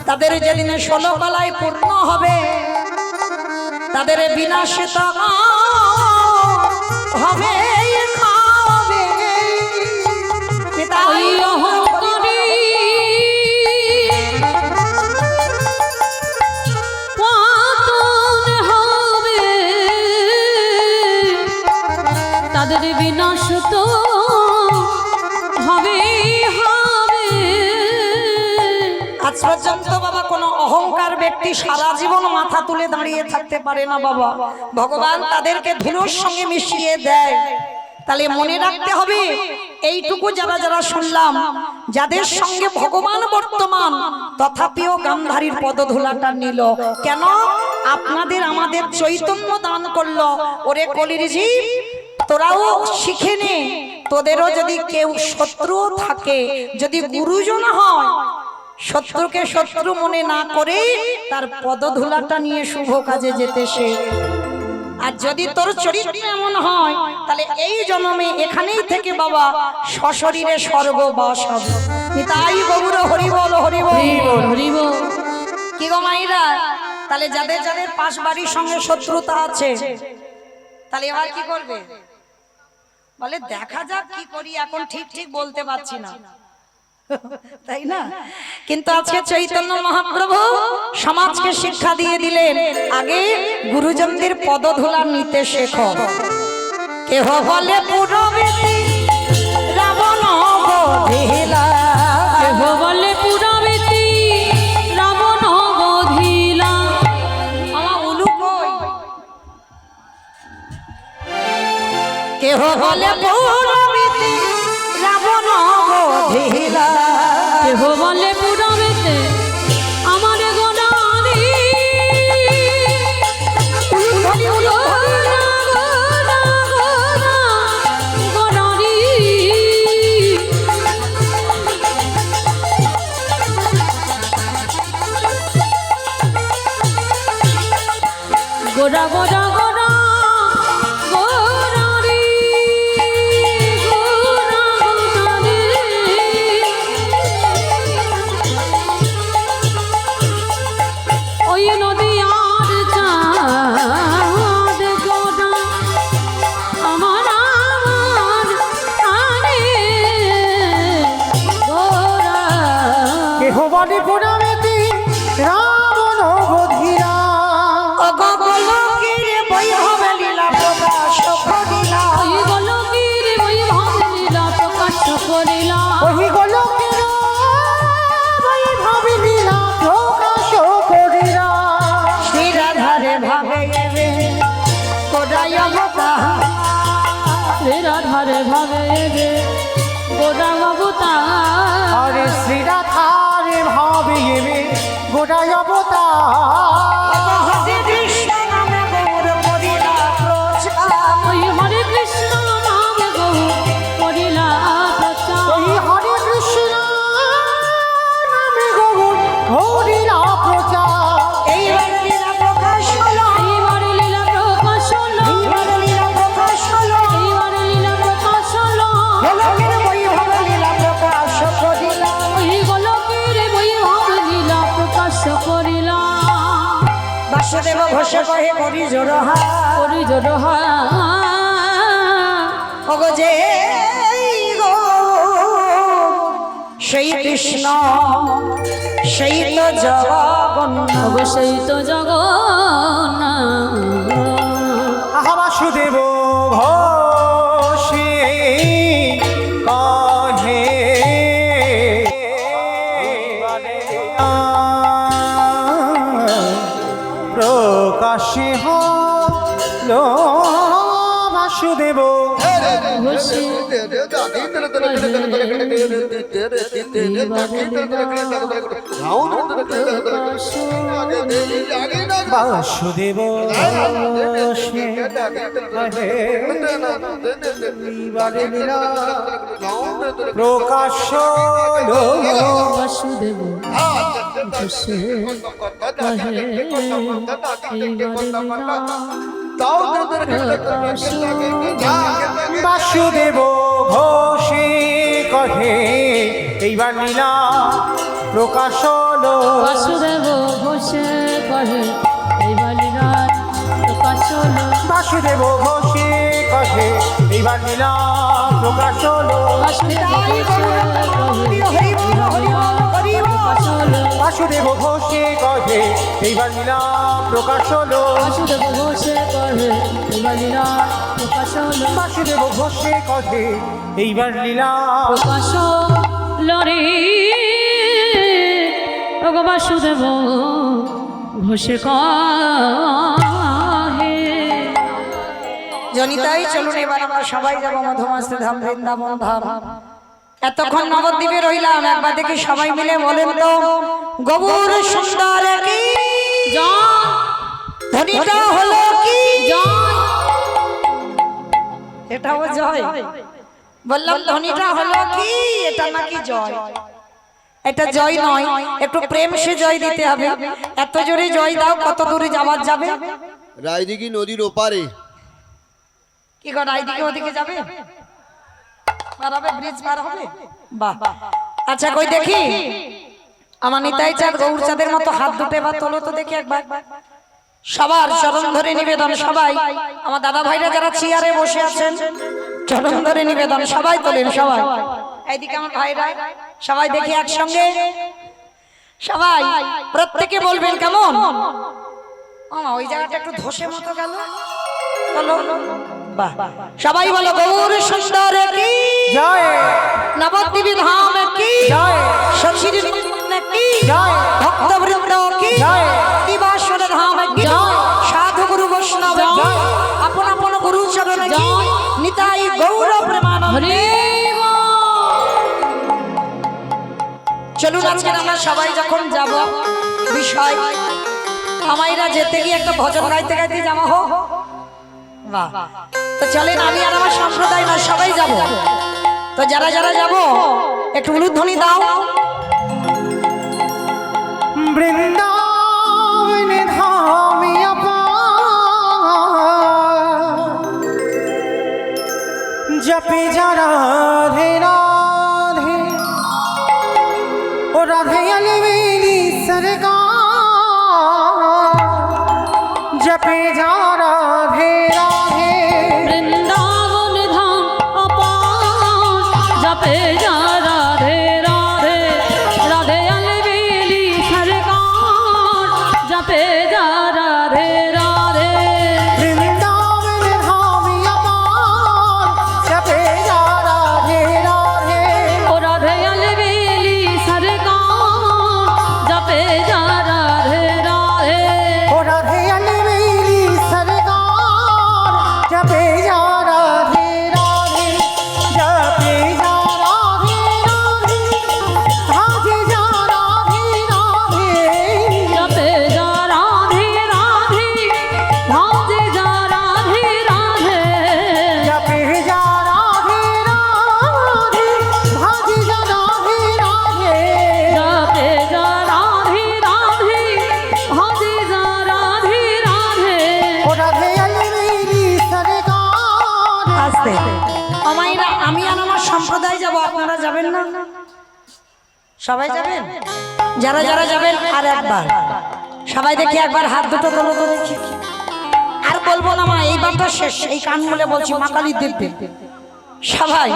তাদের যেদিনে 16 কলায় পূর্ণ হবে তাদের বিনাশে তো হবে খাবে।
ওই অহংকারী পতন হবে, তাদের বিনাশ তো হবে হবে।
আজ পর্যন্ত বাবা কোনো অহংকার ব্যক্তি সারা জীবন মাথা তুলে দাঁড়িয়ে থাকতে পারে না বাবা, ভগবান তাদেরকে ধুলোর সঙ্গে মিশিয়ে দেয়। তাহলে মনে রাখতে হবে, এইটুকু যারা যারা শুনলাম, যাদের সঙ্গে ভগবান বর্তমান তথাপিও গান্ধারীর পদধূলাটা নিল কেন? আপনাদের আমাদের চৈতন্য দান করলো। ওরে কলির জীব, তোরাও শিখে নে, তোদেরও যদি কেউ শত্রু থাকে, যদি গুরুজন হয়, শত্রুকে শত্রু মনে না করে তার পদধূলাটা নিয়ে শুভ কাজে যেতে সে। আর যদি তোর চরিত্র এমন হয় তাহলে এই জন্মে এখানেই থেকে বাবা সশরীরে স্বর্গবাস হবে। তাই গৌর হরি বল হরি বল
হরিব।
কি গো মাইরা, তাহলে যাদের যাদের পাশ বাড়ির সঙ্গে শত্রুতা আছে তাহলে এবার কি করবে? বলে দেখা যাক কি করি, এখন ঠিক ঠিক বলতে পারছি না, তাই না? কিন্তু আজকে চৈতন্য মহাপ্রভু সমাজকে শিক্ষা দিয়ে দিলেন, আগে গুরুজনদের পদধূলা নিতে শেখো। কেহ বলে পুরবেতি রাবণ বধিলা,
কেহ বলে পুরবেতি রাবণ বধিলা।
আমার উলু কই? কেহ বলে পুরবেতি রাবণ বধিলা,
কেহ বলে পুরবেতে আমার গোনারি। গোনারি গোরা গোরা গোরা গোরারি গোরা গোরারি। ওই নদীয়ার চাঁদ গোরা আমার আমার আরে গোরা।
কেহ বলে পুরামেতি রাবণ বধিরা,
অগগলোকের বৈভব লীলা প্রকাশ করিলা,
ওই গোলকের বৈভব লীলা প্রকাশ করিলা।
ওই গোলকের বৈভব লীলা প্রকাশ করিলা।
শ্রীরাধারে ভাবে এবে কোদায় অবতার,
রাধারে ভাবে গে গোরা অবতার।
হরে শ্রীরাধারে ভাবে গোটায় অবতার।
হরে কৃষ্ণ নামে গৌর করিলা প্রচার,
ওই হরে কৃষ্ণ নাম গো করিলা প্রচার।
ওই হরে কৃষ্ণ নামে গৌর হরিলা প্রচার।
এইবার লীলা প্রকাশ হলো,
এইবার লীলা প্রকাশ হলো,
এইবার লীলা প্রকাশ হলো,
এইবার লীলা প্রকাশ হলো।
গোলকের বৈভব লীলা প্রকাশ করিলা।
ওই গোলকের বৈভব লীলা প্রকাশ করিলা।
বাসুদেব ঘোষে কহে করি জোড়হা,
করি জোড়হা
ওগো যে গো সেই কৃষ্ণ সেই তো জগন্নাথ,
অবশ্যই তো জগন্নাথ।
আহা বাসুদেব ঘোষে কহে প্রকাশে হলো বাসুদেব
ঘষে
বাসুদেব ঘোষে কহে এইবারে লীলা প্রকাশ্য হলো।
বাসুদেব ঘষে কহে এইবারে লীলা প্রকাশ
বাসুদেব ঘোষে কহে এইবার লীলা প্রকাশ হলো।
বাসুদেব ঘোষে কহে এইবার লীলা প্রকাশ হলো।
বাসুদেব ঘোষে কহে এইবার লীলা প্রকাশ হলো।
বাসুদেব ঘোষে কহে এইবার লীলা প্রকাশ হলো।
বাসুদেব ঘোষে কহে এইবার লীলা প্রকাশ হলো।
বাসুদেব ঘোষে কহে এইবার লীলা
বাসুদেব ঘোষে কহে এইবার লীলা
প্রকাশ লরে ওগো বাসুদেব ঘোষে কহে।
জনিতাই চলুন এবার আমরা সবাই যাবো মধুমাস্তি ধাম বৃন্দাবন ধাম। এতক্ষণ নবদ্বীপে রইলাম, একবার দেখি সবাই মিলে বলেন তো গৌর সুন্দর কি
জয়
ধ্বনিটা হলো কি?
জয়
এটাও জয় বললাম, ধ্বনিটা হলো কি? এটা নাকি জয়? এটা জয় নয়, একটু প্রেম সে জয় দিতে হবে। এত জোরে জয় দাও, কত দূরে যাওয়ার যাবে?
রায়দিঘি নদীর ওপারে
কি গো, এইদিকে ওদিকে যাবে? পার হবে, ব্রিজ পার হবে? বাহ, আচ্ছা কই দেখি আমার নিতাই চাঁদ গৌর চাঁদের মতো হাত দুটো বা তোলো তো দেখি একবার। সবার চরণ ধরে নিবেদন, সবাই আমার দাদা ভাইরা যারা চেয়ারে বসে আছেন চরণ ধরে নিবেদন, সবাই তোলেন সবাই। এইদিকে আমার ভাইরা সবাই দেখি একসঙ্গে, সবাই প্রত্যেকে বলবেন কেমন? ওই জায়গাটা একটু ধসে মতো গেল, চলো বাহ, সবাই বলো গৌর সুন্দর কি
জয়
নবদ্বীপ ধাম কি
জয়
শশীর কি
জয়
ভক্তবৃন্দ কি
জয়
দিবাসর ধাম কি
জয়
সাধু গুরু বৈষ্ণব কি
জয়
আপন আপন গুরু চরণ কি
জয়
নিতাই গৌর প্রেমানন্দ।
হরে
চলুন আজকে আমরা সবাই যখন যাব বিষয় আমাইরা যেতে গিয়ে একটা ভজন গাইতে গাইতে যাওয়া হোক। বাহ, তো চলেন আমি আর আমার সম্প্রদায় না সবাই যাব। তো যারা যারা যাব একটু উলুধ্বনি দাও।
বৃন্দাবন ধামে জপে যা রাধে রাধে ও রাধে अलवेली सरकार जपे जा राधे राधे
বৃন্দাবন ধাম অপার জপে যা রাধে রাধে রাধে अलवेली सरकार জপে যা রাধে রাধে
वृंदावन धाम अपार जपे जा राधे राधे
ও রাধে अलवेली सरकार জপে যা রাধে রাধে
ओ राधे अलवेली सरकार जपे जा राधे राधे जपे जा राधे राधे भाजे जा राधे राधे
जपे जा राधे राधे भाजे जा राधे राधे
जपे जा राधे राधे भाजे जा राधे राधे
जपे जा राधे राधे भाजे जा राधे राधे
ओ राधे अलवेली सरकार
আসতে আমাইরা আমি আর আমার সম্প্রদায় যাব, আপনারা যাবেন না? সবাই যাবেন? যারা যারা যাবেন আর একবার সবাই দেখি একবার হাত দুটো তোলো তো দেখি। আর বলবো না মা, এইবার তো শেষ, এই কান বলে বলছি মা কালী দিব্যে। সবাই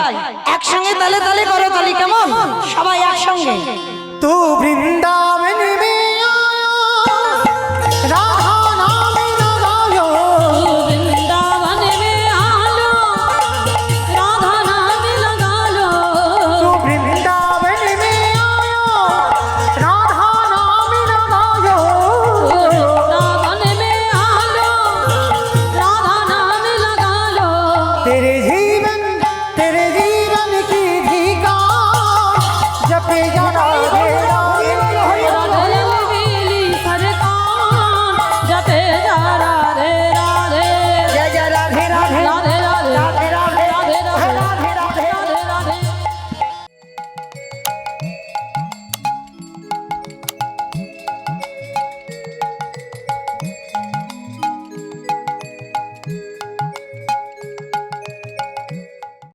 একসঙ্গে তালে তালে করো তালি, কেমন? সবাই একসঙ্গে।
तू वृंदावन में आया राधा नाम लगायो
वृंदावन में आलो राधा नाम लगा लो
तू वृंदावन में आया राधा नाम लगायो
वृंदावन में आलो राधा नाम लगा लो
तेरे जीवन
জানাবে